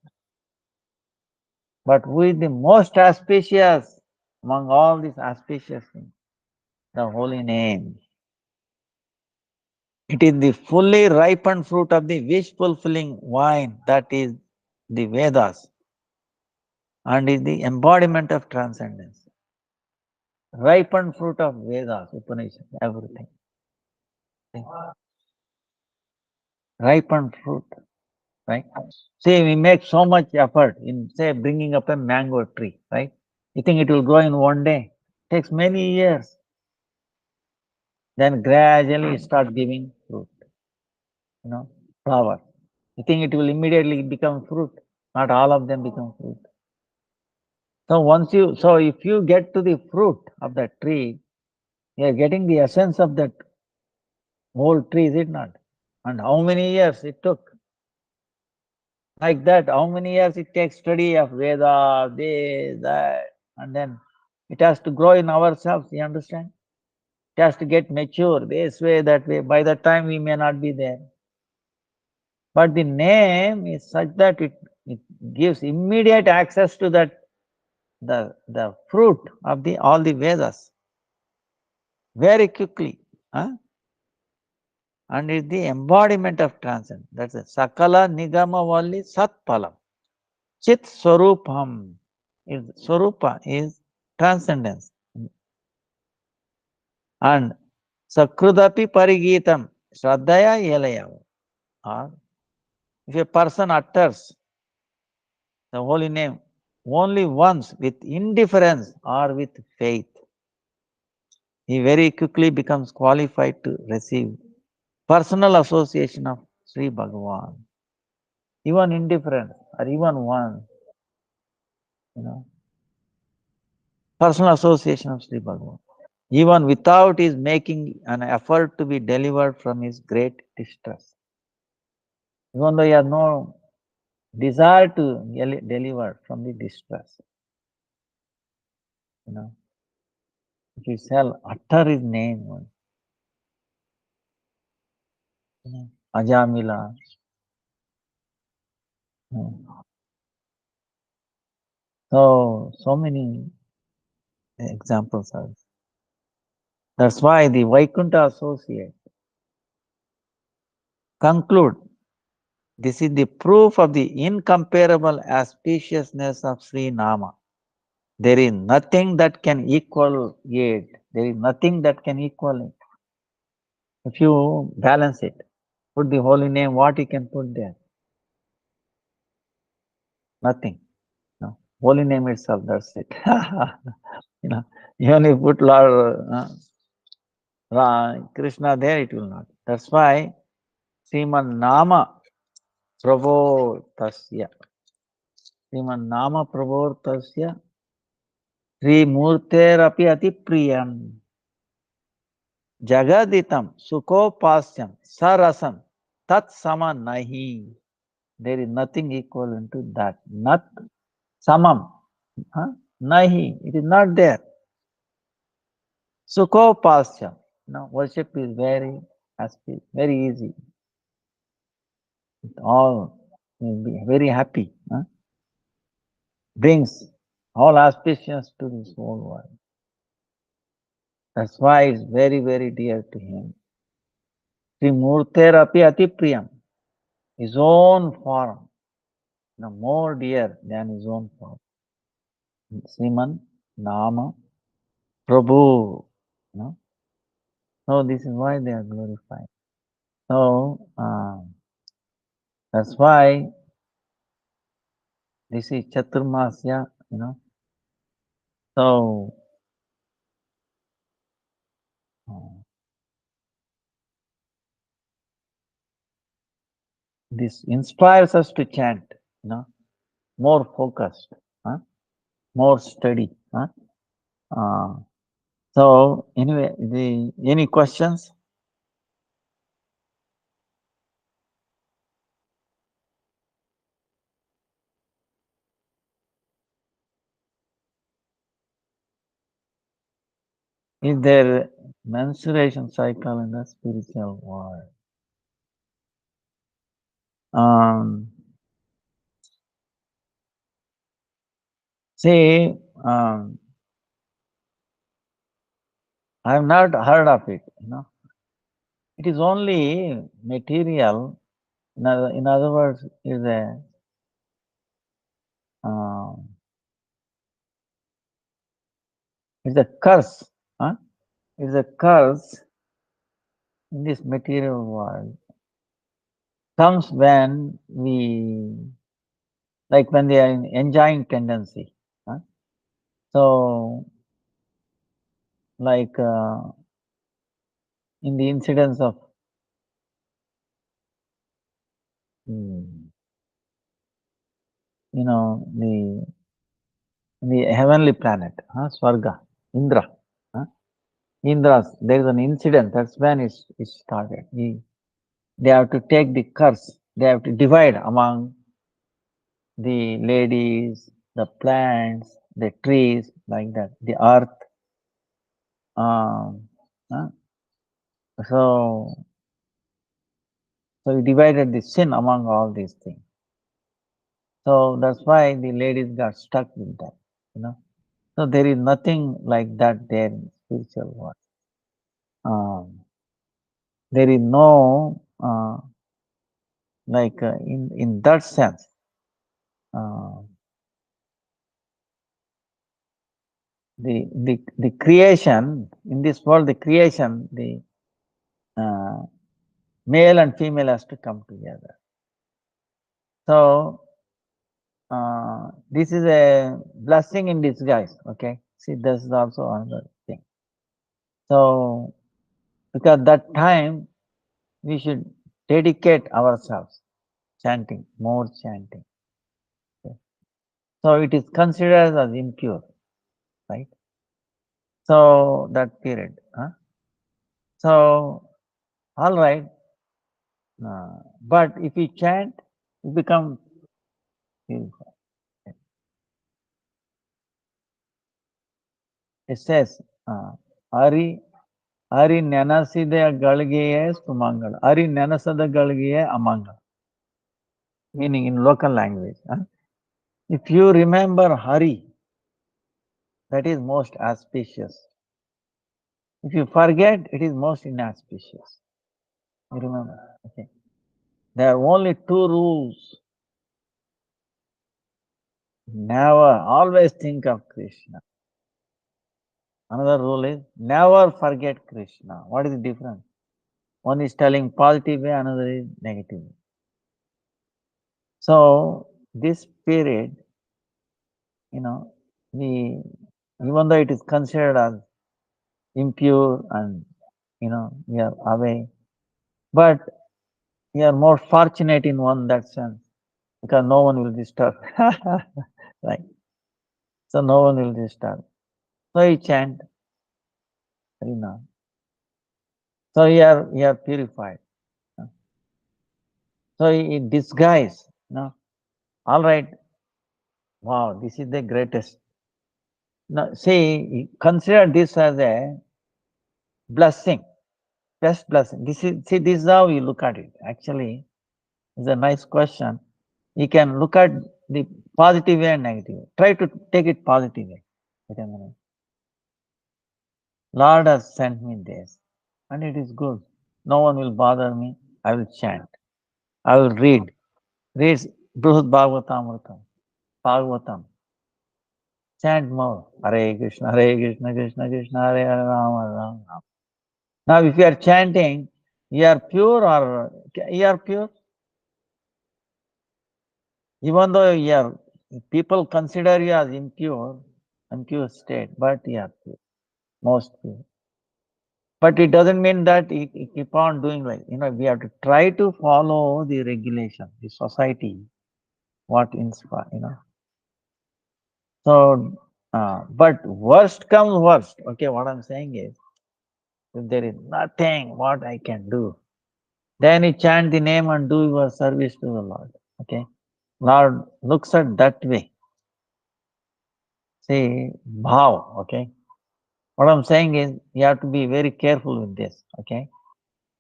S1: But who is the most auspicious among all these auspicious things? The holy name. It is the fully ripened fruit of the wish fulfilling wine, that is the Vedas, and is the embodiment of transcendence. Ripened fruit of Vedas, Upanishads, everything. Ripened fruit, right? See, we make so much effort in, say, bringing up a mango tree, right? You think it will grow in one day? It takes many years. Then gradually it starts giving fruit, flower. You think it will immediately become fruit? Not all of them become fruit. So if you get to the fruit of that tree, you are getting the essence of that whole tree, is it not? And how many years it took? Like that, how many years it takes study of Veda, this, that, and then it has to grow in ourselves, you understand? It has to get mature this way, that way. By that time we may not be there. But the name is such that it gives immediate access to that the fruit of the all the Vedas very quickly. Huh? And is the embodiment of transcendence. That's it. Sakala Nigama Valli Satpalam. Chit Swarupam is Swarupa is transcendence. And Sakrudapi Parigitam Shraddhaya Yelayava. Or if a person utters the holy name only once with indifference or with faith, he very quickly becomes qualified to receive personal association of Sri Bhagavan. Even indifference or even one, personal association of Sri Bhagavan. Even without his making an effort to be delivered from his great distress. Even though he has no desire to deliver from the distress. If you shall utter his name, Ajamila. So many examples are. That's why the Vaikuntha associate conclude, this is the proof of the incomparable auspiciousness of Sri Nama. There is nothing that can equal it. There is nothing that can equal it. If you balance it, put the holy name, what you can put there? Nothing. No. Holy name itself, that's it. Even if you put Lord Krishna there, it will not. That's why Sriman Nama Prabho Tasya. Sriman Nama Prabho Tasya Sri Murterapi Ati Priyam Jagaditam Sukopasyam Sarasam Tat Sama Nahi. There is nothing equivalent to that. Not Samam. Nahi. It is not there. Sukopasyam. Worship is very easy. All will be very happy. Brings all auspicious to this whole world. That's why it's very, very dear to him. Sri Murterapi Ati Priyam. His own form, more dear than his own form. Sriman Nama Prabhu. So this is why they are glorified. So that's why this is Chaturmasya, So this inspires us to chant, more focused. more steady. Huh? Uh, so anyway, any questions? Is there menstruation cycle in the spiritual world? See, I have not heard of it. It is only material. In other words, um, is a curse. Huh? Is a curse in this material world. Comes when when they are in enjoying tendency. Huh? So, like in the incidents of mm, the heavenly planet, Swarga, Indra. Huh? Indra's, there is an incident, that's when it started. They have to take the curse, they have to divide among the ladies, the plants, the trees, like that, the earth. Um, huh? So, so he divided the sin among all these things. So that's why the ladies got stuck with that. So there is nothing like that there in spiritual world. There is no in that sense. Uh, the creation in this world, the creation, the uh, male and female has to come together. So this is a blessing in disguise. Okay, see, this is also another thing. So because that time we should dedicate ourselves chanting, more chanting. Okay. So it is considered as impure, right? So that period. Huh? So all right, but if we chant, we become purified. It says, Hari Hari Nanaside Galgiye Sumangal. Hari Nanasada Galgiye Amangal. Meaning in local language. If you remember Hari, that is most auspicious. If you forget, it is most inauspicious. You remember? Okay. There are only two rules. Never, always think of Krishna. Another rule is never forget Krishna. What is the difference? One is telling positive way, another is negative way. So this period, we even though it is considered as impure and we are away, but we are more fortunate in that sense because no one will disturb. Right? So no one will disturb. So you chant, So you are purified. So in disguise, all right, wow, this is the greatest. Now, see, consider this as a blessing, best blessing. This is how you look at it. Actually, it's a nice question. You can look at the positive way and negative way. Try to take it positive way. Wait a minute. Lord has sent me this, and it is good. No one will bother me. I will chant. I will read. Read Brihad Bhagavatamritam, Bhagavatam. Chant more. Hare Krishna, Krishna Krishna, Hare Hare, Rama Rama. Rama. Now, if you are chanting, you are pure or you are pure? Even though you are, people consider you as impure state, but you are pure, most pure. But it doesn't mean that you keep on doing we have to try to follow the regulation, the society, what inspire, So, but worst comes worst. Okay, what I'm saying is, if there is nothing what I can do, then you chant the name and do your service to the Lord. Okay, Lord looks at that way. See, bhav. Okay, what I'm saying is, you have to be very careful with this. Okay,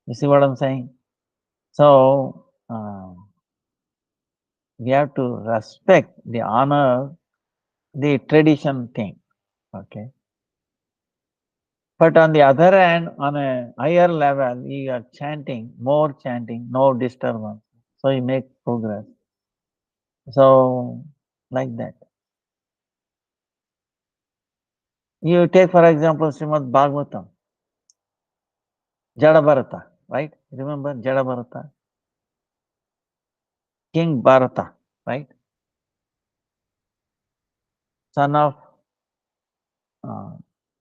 S1: you see what I'm saying? So, we have to respect the honor, the tradition thing. Okay. But on the other hand, on a higher level, you are chanting, more chanting, no disturbance. So you make progress. So, like that. You take, for example, Srimad Bhagavatam, Jada Bharata, right? Remember Jada Bharata? King Bharata, right? Son of uh,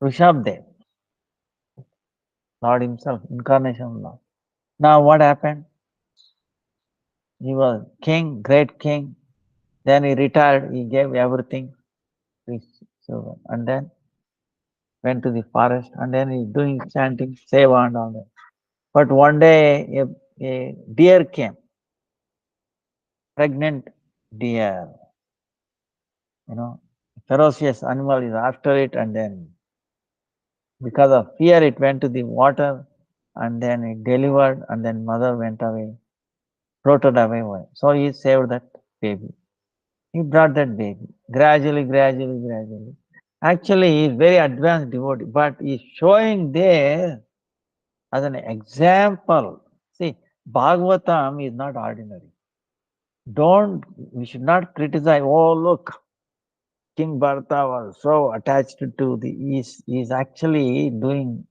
S1: Rishabdev, Lord himself, incarnation of Lord. Now what happened? He was king, great king. Then he retired, he gave everything to his children. And then went to the forest and then he's doing chanting, seva and all that. But one day a deer came, pregnant deer, you know, ferocious animal is after it and then because of fear it went to the water and then it delivered and then mother went away, floated away. So he saved that baby. He brought that baby gradually. Actually, he is very advanced devotee, but he is showing there as an example. See, Bhagavatam is not ordinary. We should not criticize, oh, look, King Bharata was so attached to he's actually doing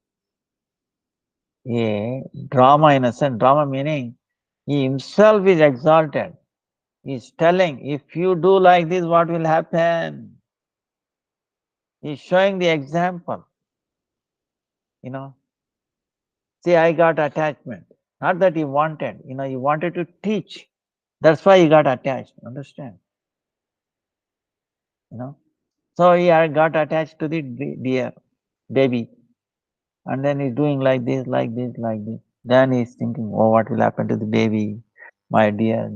S1: a drama in a sense. Drama meaning he himself is exalted. He's telling, if you do like this, what will happen? He's showing the example, you know. See, I got attachment. Not that he wanted, he wanted to teach. That's why he got attached, understand? You know. So he got attached to the deer, baby. And then he's doing like this, like this, like this. Then he's thinking, oh, what will happen to the baby? My dear.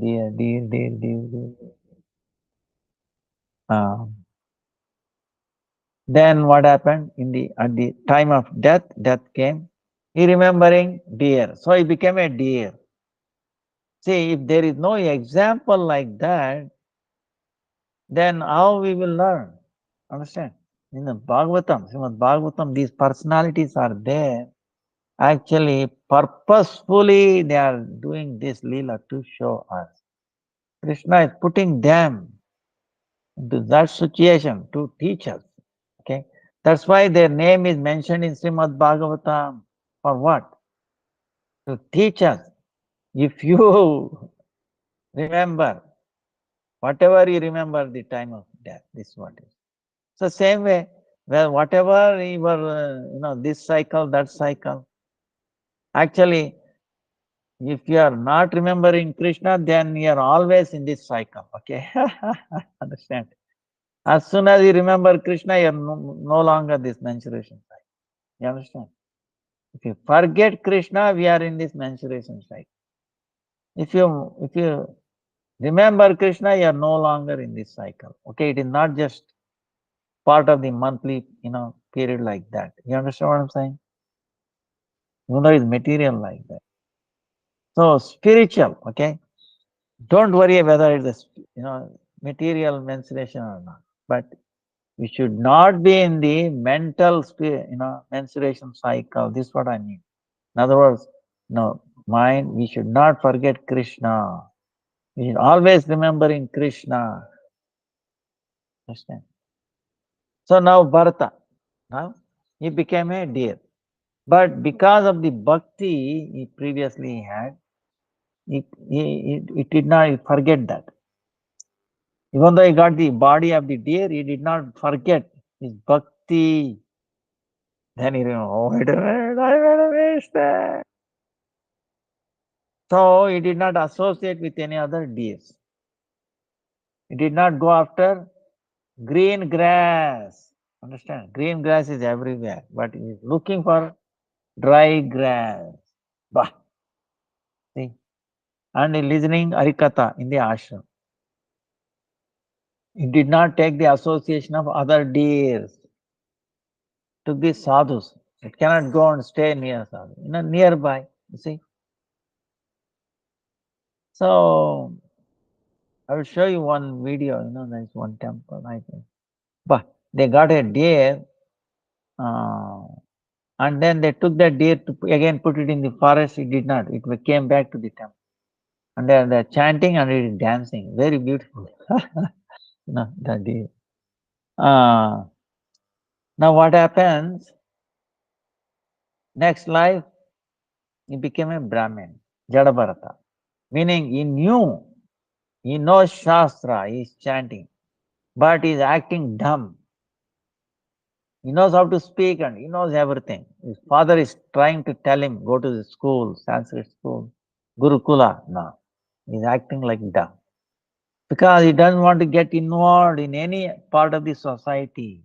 S1: Then what happened at the time of death? Death came. He remembering deer, so he became a deer. See, if there is no example like that, then how we will learn? Understand? In the Bhagavatam, Srimad Bhagavatam, these personalities are there. Actually, purposefully, they are doing this lila to show us. Krishna is putting them into that situation to teach us. Okay, that's why their name is mentioned in Srimad Bhagavatam. For what? To teach us. If you remember, whatever you remember the time of death, this is what is. So same way, well, whatever you were, this cycle, that cycle. Actually, if you are not remembering Krishna, then you are always in this cycle. Okay, understand? As soon as you remember Krishna, you are no longer this mensuration cycle. You understand? If you forget Krishna, we are in this mensuration cycle. If you remember Krishna, you are no longer in this cycle. Okay, it is not just part of the monthly, period like that. You understand what I'm saying? It's material like that. So spiritual, okay. Don't worry whether it's material mensuration or not. But we should not be in the mental mensuration cycle. This is what I mean. In other words, mind, we should not forget Krishna. We should always remembering Krishna. Understand? So now Bharata, now he became a deer. But because of the bhakti he previously had, he did not forget that. Even though he got the body of the deer, he did not forget his bhakti. Then he remembered, oh, wait a minute, I made a mistake. So he did not associate with any other deities. He did not go after Green grass. Understand? Green grass is everywhere, but he is looking for dry grass. Bah, see? And he listening Hari-katha in the ashram. He did not take the association of other deers. Took the sadhus. It cannot go and stay near sadhu. Nearby. You see? So I will show you one video. There's one temple. I think. But they got a deer, uh, and then they took that deer to again put it in the forest. It did not. It came back to the temple. And they're chanting and it is dancing. Very beautiful. That deer. Uh, now what happens? Next life, he became a Brahmin, Jadabharata. Meaning he knows Shastra, he is chanting, but he is acting dumb. He knows how to speak and he knows everything. His father is trying to tell him, go to the school, Sanskrit school, Gurukula. No, he is acting like dumb. Because he doesn't want to get involved in any part of the society.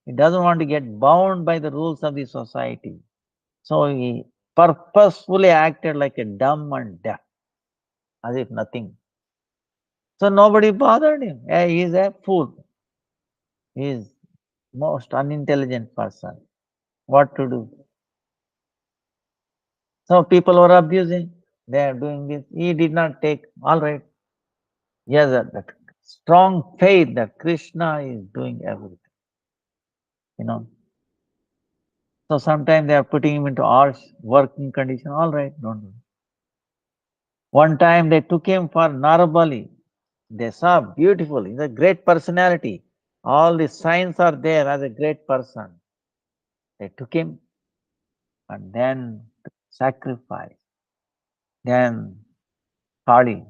S1: He doesn't want to get bound by the rules of the society. So he purposefully acted like a dumb and deaf, as if nothing. So nobody bothered him. He is a fool. He is most unintelligent person. What to do? So people were abusing. They are doing this. He did not take, all right. He has that strong faith that Krishna is doing everything. You know. So sometimes they are putting him into harsh working condition. All right, don't do. One time they took him for Narabali. They saw beautiful. He's a great personality. All the signs are there as a great person. They took him and then sacrifice. Then Kali,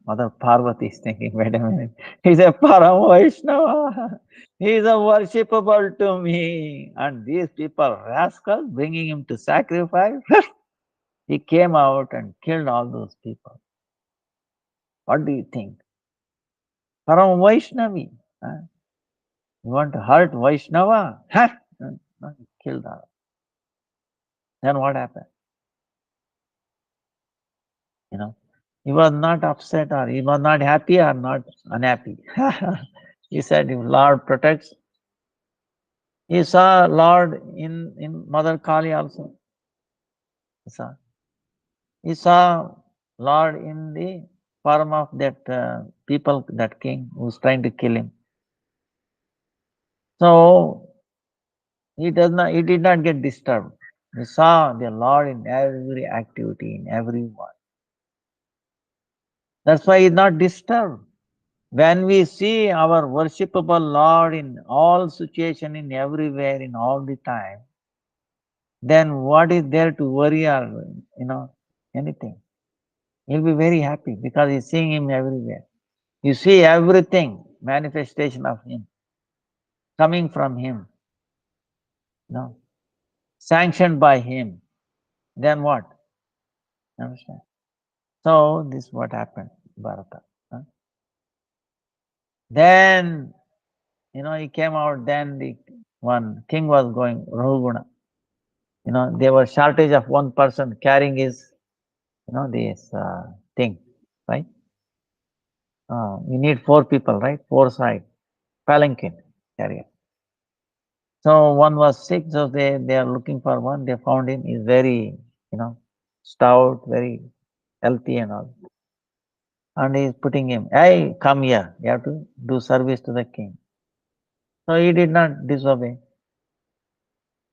S1: Mother Parvati is thinking, wait a minute, he's a Param Vaishnava. He's a worshipable to me. And these people, rascals, bringing him to sacrifice. He came out and killed all those people. What do you think? Param Vaishnavi. Huh? You want to hurt Vaishnava? Huh? No, he killed her. Then what happened? He was not upset or he was not happy or not unhappy. He said, if Lord protects, he saw Lord in Mother Kali also. He saw. He saw Lord in the form of that people, that king who's trying to kill him. So he did not get disturbed. He saw the Lord in every activity, in everyone. That's why he's not disturbed. When we see our worshipable Lord in all situation, in everywhere, in all the time, then what is there to worry or anything? He'll be very happy because he's seeing him everywhere. You see everything, manifestation of him, coming from him, sanctioned by him. Then what? Understand? So this is what happened, Bharata. Then, he came out, then the one king was going, Rahuguna. There was shortage of one person carrying his, this thing, right? You need 4 people, right? 4 side, palanquin carrier. So one was sick, so they are looking for one. They found him. He's very, stout, very healthy and all. And he's putting him, hey, come here. You have to do service to the king. So he did not disobey.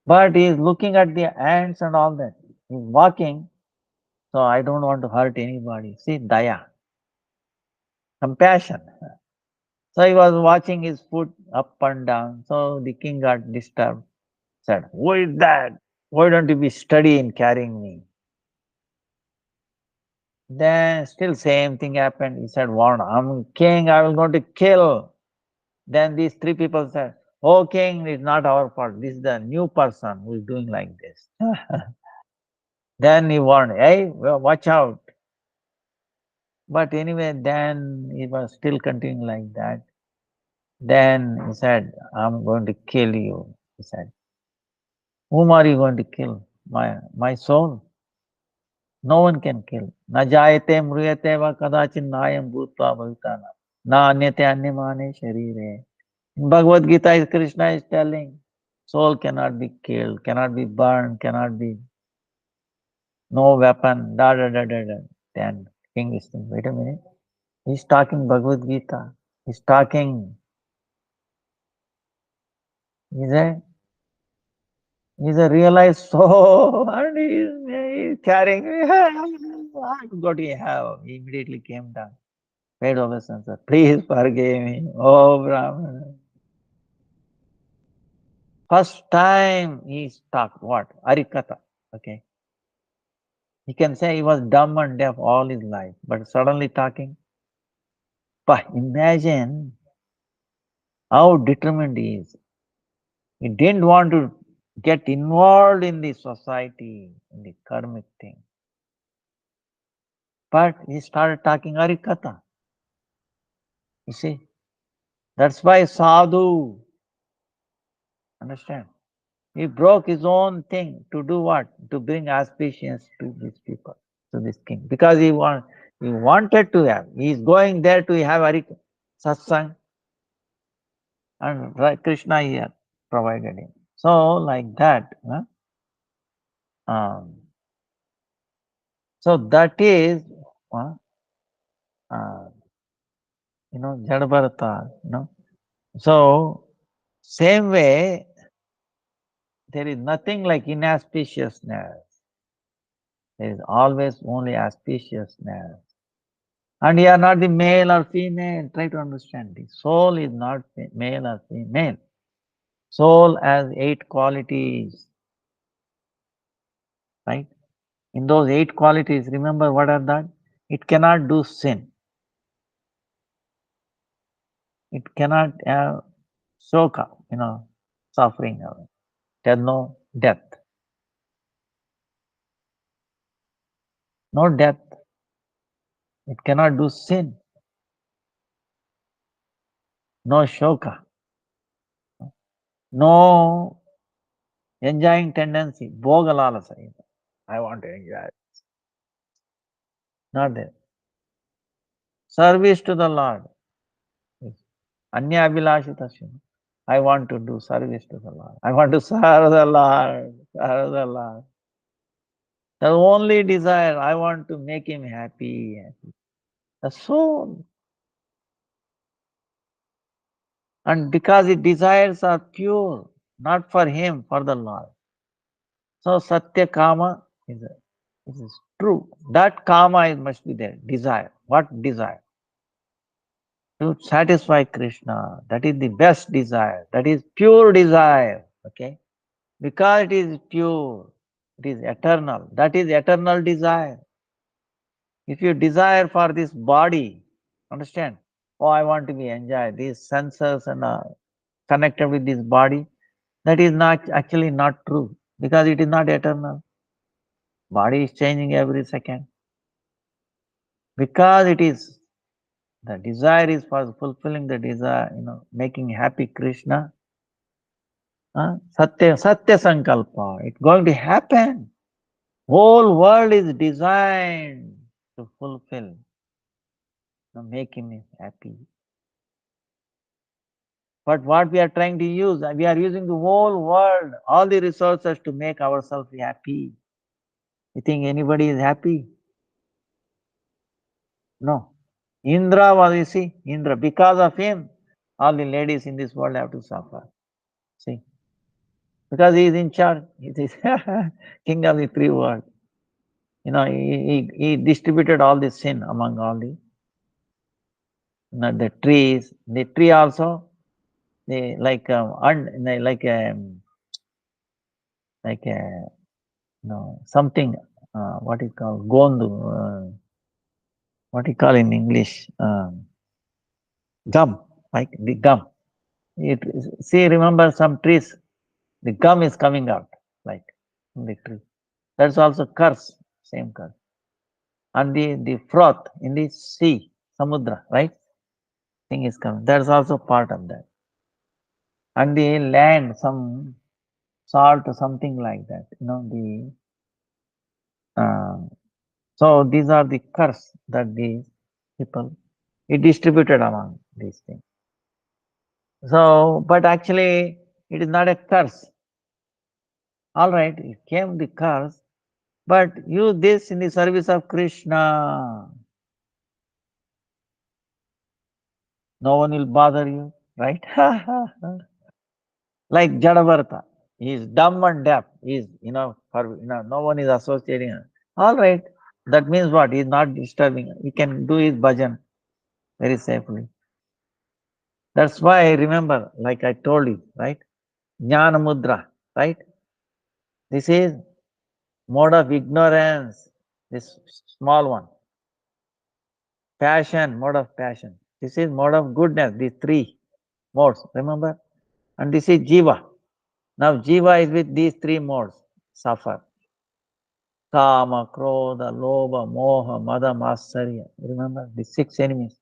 S1: But he is looking at the ants and all that. He's walking. So I don't want to hurt anybody. See, daya, compassion. So he was watching his foot up and down. So the king got disturbed. Said, who is that? Why don't you be steady in carrying me? Then still same thing happened. He said, "What? I'm king, I was going to kill." Then these 3 people said, "Oh king, it's not our fault. This is the new person who is doing like this." Then he warned, "Hey, well, watch out." But anyway, then he was still continuing like that. Then he said, I'm going to kill you. He said, whom are you going to kill? My soul? No one can kill. Na jayate mruyate va kadachin nayam bhutva bhavitana. Na anyate anyamane sharire. In Bhagavad Gita, Krishna is telling, soul cannot be killed, cannot be burned, cannot be, no weapon, da da da da da. Then king is thinking, wait a minute, he's talking Bhagavad Gita. He's talking, he's a, he's a realized soul, and he's carrying, what do you have? He immediately came down, paid obeisance, please forgive me, oh Brahman. First time he talked what? Hari-katha, okay. He can say he was dumb and deaf all his life, but suddenly talking. But imagine how determined he is. He didn't want to get involved in the society, in the karmic thing. But he started talking Hari-katha. You see, that's why sadhu, understand? He broke his own thing to do what? To bring auspicience to these people, to this king. Because he wanted to have. He is going there to have satsang, and Krishna here provided him. So like that. Um, so that is, uh, uh, Jadabharata, So same way, there is nothing like inauspiciousness. There is always only auspiciousness. And you are not the male or female. Try to understand. The soul is not male or female. Soul has 8 qualities, right? In those 8 qualities, remember what are that? It cannot do sin. It cannot have shoka, suffering. There is no death. No death. It cannot do sin. No shoka. No enjoying tendency. Bhogalalasa. I want to enjoy. Not there. Service to the Lord. Anya Abhilashitasya. I want to do service to the Lord. I want to serve the Lord. Serve the Lord. The only desire, I want to make him happy. The soul. And because his desires are pure, not for him, for the Lord. So Satya Kama is true. That Kama must be there. Desire. What desire? To satisfy Krishna. That is the best desire. That is pure desire. Okay? Because it is pure, it is eternal. That is eternal desire. If you desire for this body, understand? Oh, I want to be enjoyed. These senses and connected with this body, that is not actually not true because it is not eternal. Body is changing every second. Because it is, the desire is for fulfilling the desire, making happy Krishna. Satya Sankalpa. It's going to happen. Whole world is designed to fulfill, to make him happy. But what we are trying to use, we are using the whole world, all the resources to make ourselves happy. You think anybody is happy? No. Indra was, you see, Indra, because of him, all the ladies in this world have to suffer. See? Because he is in charge. He is king of the 3 world. He distributed all the sin among all the trees. The tree also, they like something what is called gondu, what you call in English, gum, like the gum. See, remember some trees, the gum is coming out like in the tree. That's also curse, same curse. And the froth in the sea, samudra, right? thing is coming. That's also part of that. And the land, some salt or something like that. Uh, so these are the curse that these people he distributed among these things. So, but actually, it is not a curse. All right, it came the curse, but use this in the service of Krishna. No one will bother you, right? Like Jadavarta, he is dumb and deaf. He is, no one is associating him. All right, that means what? He is not disturbing. He can do his bhajan very safely. That's why I remember, like I told you, right? Jnana mudra, right? This is mode of ignorance, this small one. Passion, mode of passion. This is mode of goodness, these three modes, remember? And this is jiva. Now jiva is with these three modes, suffer. Kama, krodha, lobha, moha, mada, matsarya. Remember the six enemies,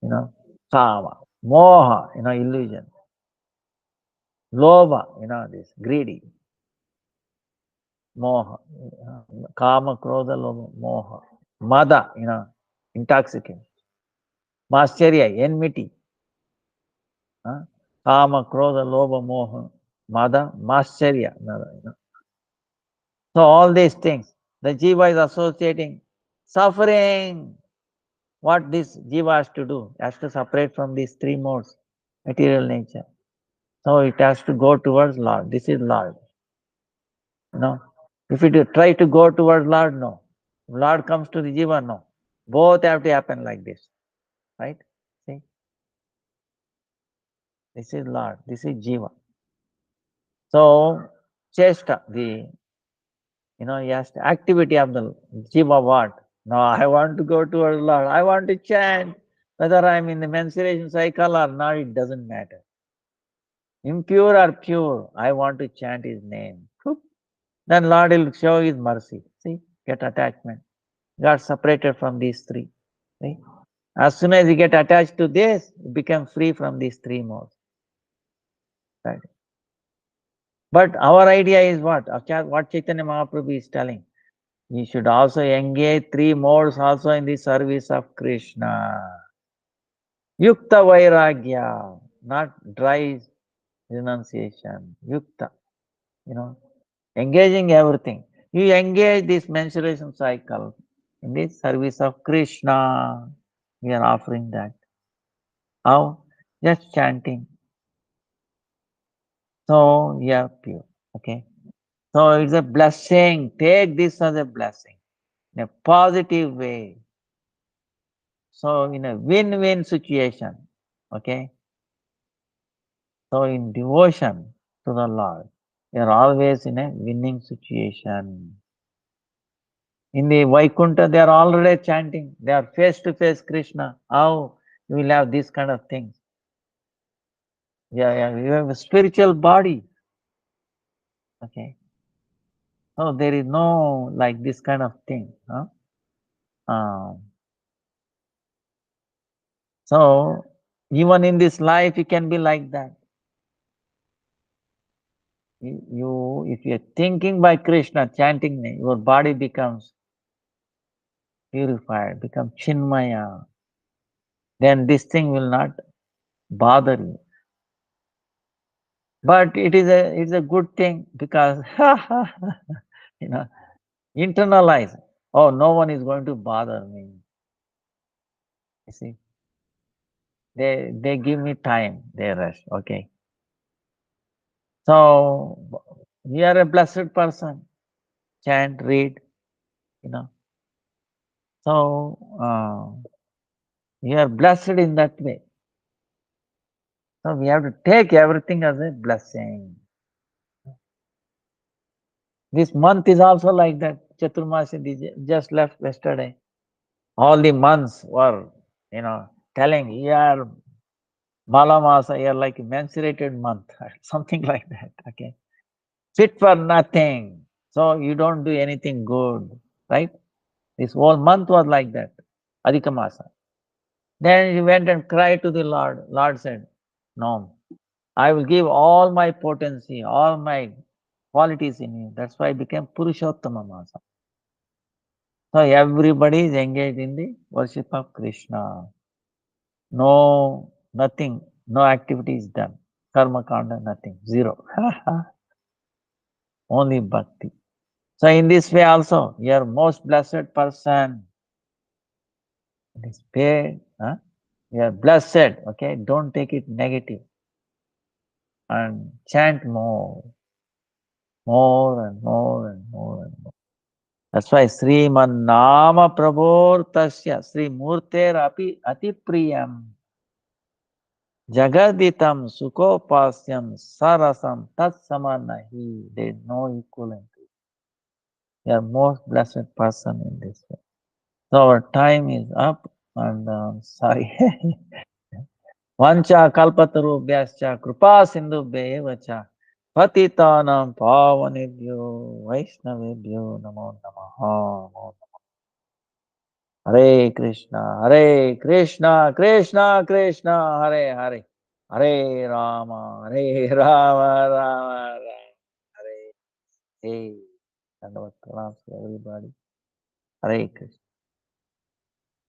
S1: you know? Kama, moha, illusion. Lobha, this greedy. Moha, kama, krodha, lobha, moha. Mada, intoxicant. Mascharya, enmity. Kama, krodha, lobha, moha. Mada, mascharya. So all these things, the jiva is associating suffering. What this jiva has to do? It has to separate from these three modes, material nature. So it has to go towards Lord. This is Lord. If it try to go towards Lord, no. Lord comes to the jiva, no. Both have to happen like this. Right? See? This is Lord. This is jiva. So chesta, yes, the activity of the jiva what? No, I want to go towards Lord. I want to chant. Whether I'm in the menstruation cycle or not, it doesn't matter. Impure or pure, I want to chant His name. Then Lord will show His mercy. See, get attachment. Got separated from these three. See? As soon as you get attached to this, you become free from these three modes. Right? But our idea is what? What Chaitanya Mahaprabhu is telling. You should also engage three modes also in the service of Krishna. Yukta Vairagya, not dry renunciation. Yukta, engaging everything. You engage this menstruation cycle in the service of Krishna. We are offering that. How? Just chanting. So you are pure. Okay. So it's a blessing. Take this as a blessing in a positive way. So in a win-win situation. Okay. So in devotion to the Lord, you are always in a winning situation. In the Vaikuntha, they are already chanting. They are face to face Krishna. How you will have this kind of things? Yeah, you have a spiritual body. Okay. So there is no like this kind of thing. So even in this life, you can be like that. If you are thinking by Krishna, chanting, your body becomes purified, becomes chinmaya. Then this thing will not bother you. But it's a good thing because internalize. Oh, no one is going to bother me. You see, they give me time. They rest. Okay. So you are a blessed person. Chant, read. So you are blessed in that way. So we have to take everything as a blessing. This month is also like that. Chaturmasi just left yesterday. All the months were, telling you are Malamasa, you are like a menstruated month, something like that. Okay. Fit for nothing. So you don't do anything good, right? This whole month was like that. Adhikamasa. Then he went and cried to the Lord. Lord said, no, I will give all my potency, all my qualities in you. That's why I became Purushottama Masa. So everybody is engaged in the worship of Krishna. No, nothing, no activity is done. Karma kanda, nothing, zero. Only bhakti. So in this way also, you are most blessed person. It is paid. Huh? You are blessed. Okay, don't take it negative. And chant more, more and more and more and more. That's why Sriman Nama Prabhortasya Sri Murter Api Ati Priyam Jagaditam Sukopasyam Sarasam Tat Samanahi. There is no equivalent. You are most blessed person in this way. So our time is up, and sorry. Vancha kalpatarubhyascha kripa sindhubhye vacha patitanam pavanebhyo vaishnavebhyo namo namaha. Hare Krishna, Krishna Krishna, Hare Hare, Hare Rama, Rama, Hare. Hey, Dandavat pranams to everybody. Hare Krishna.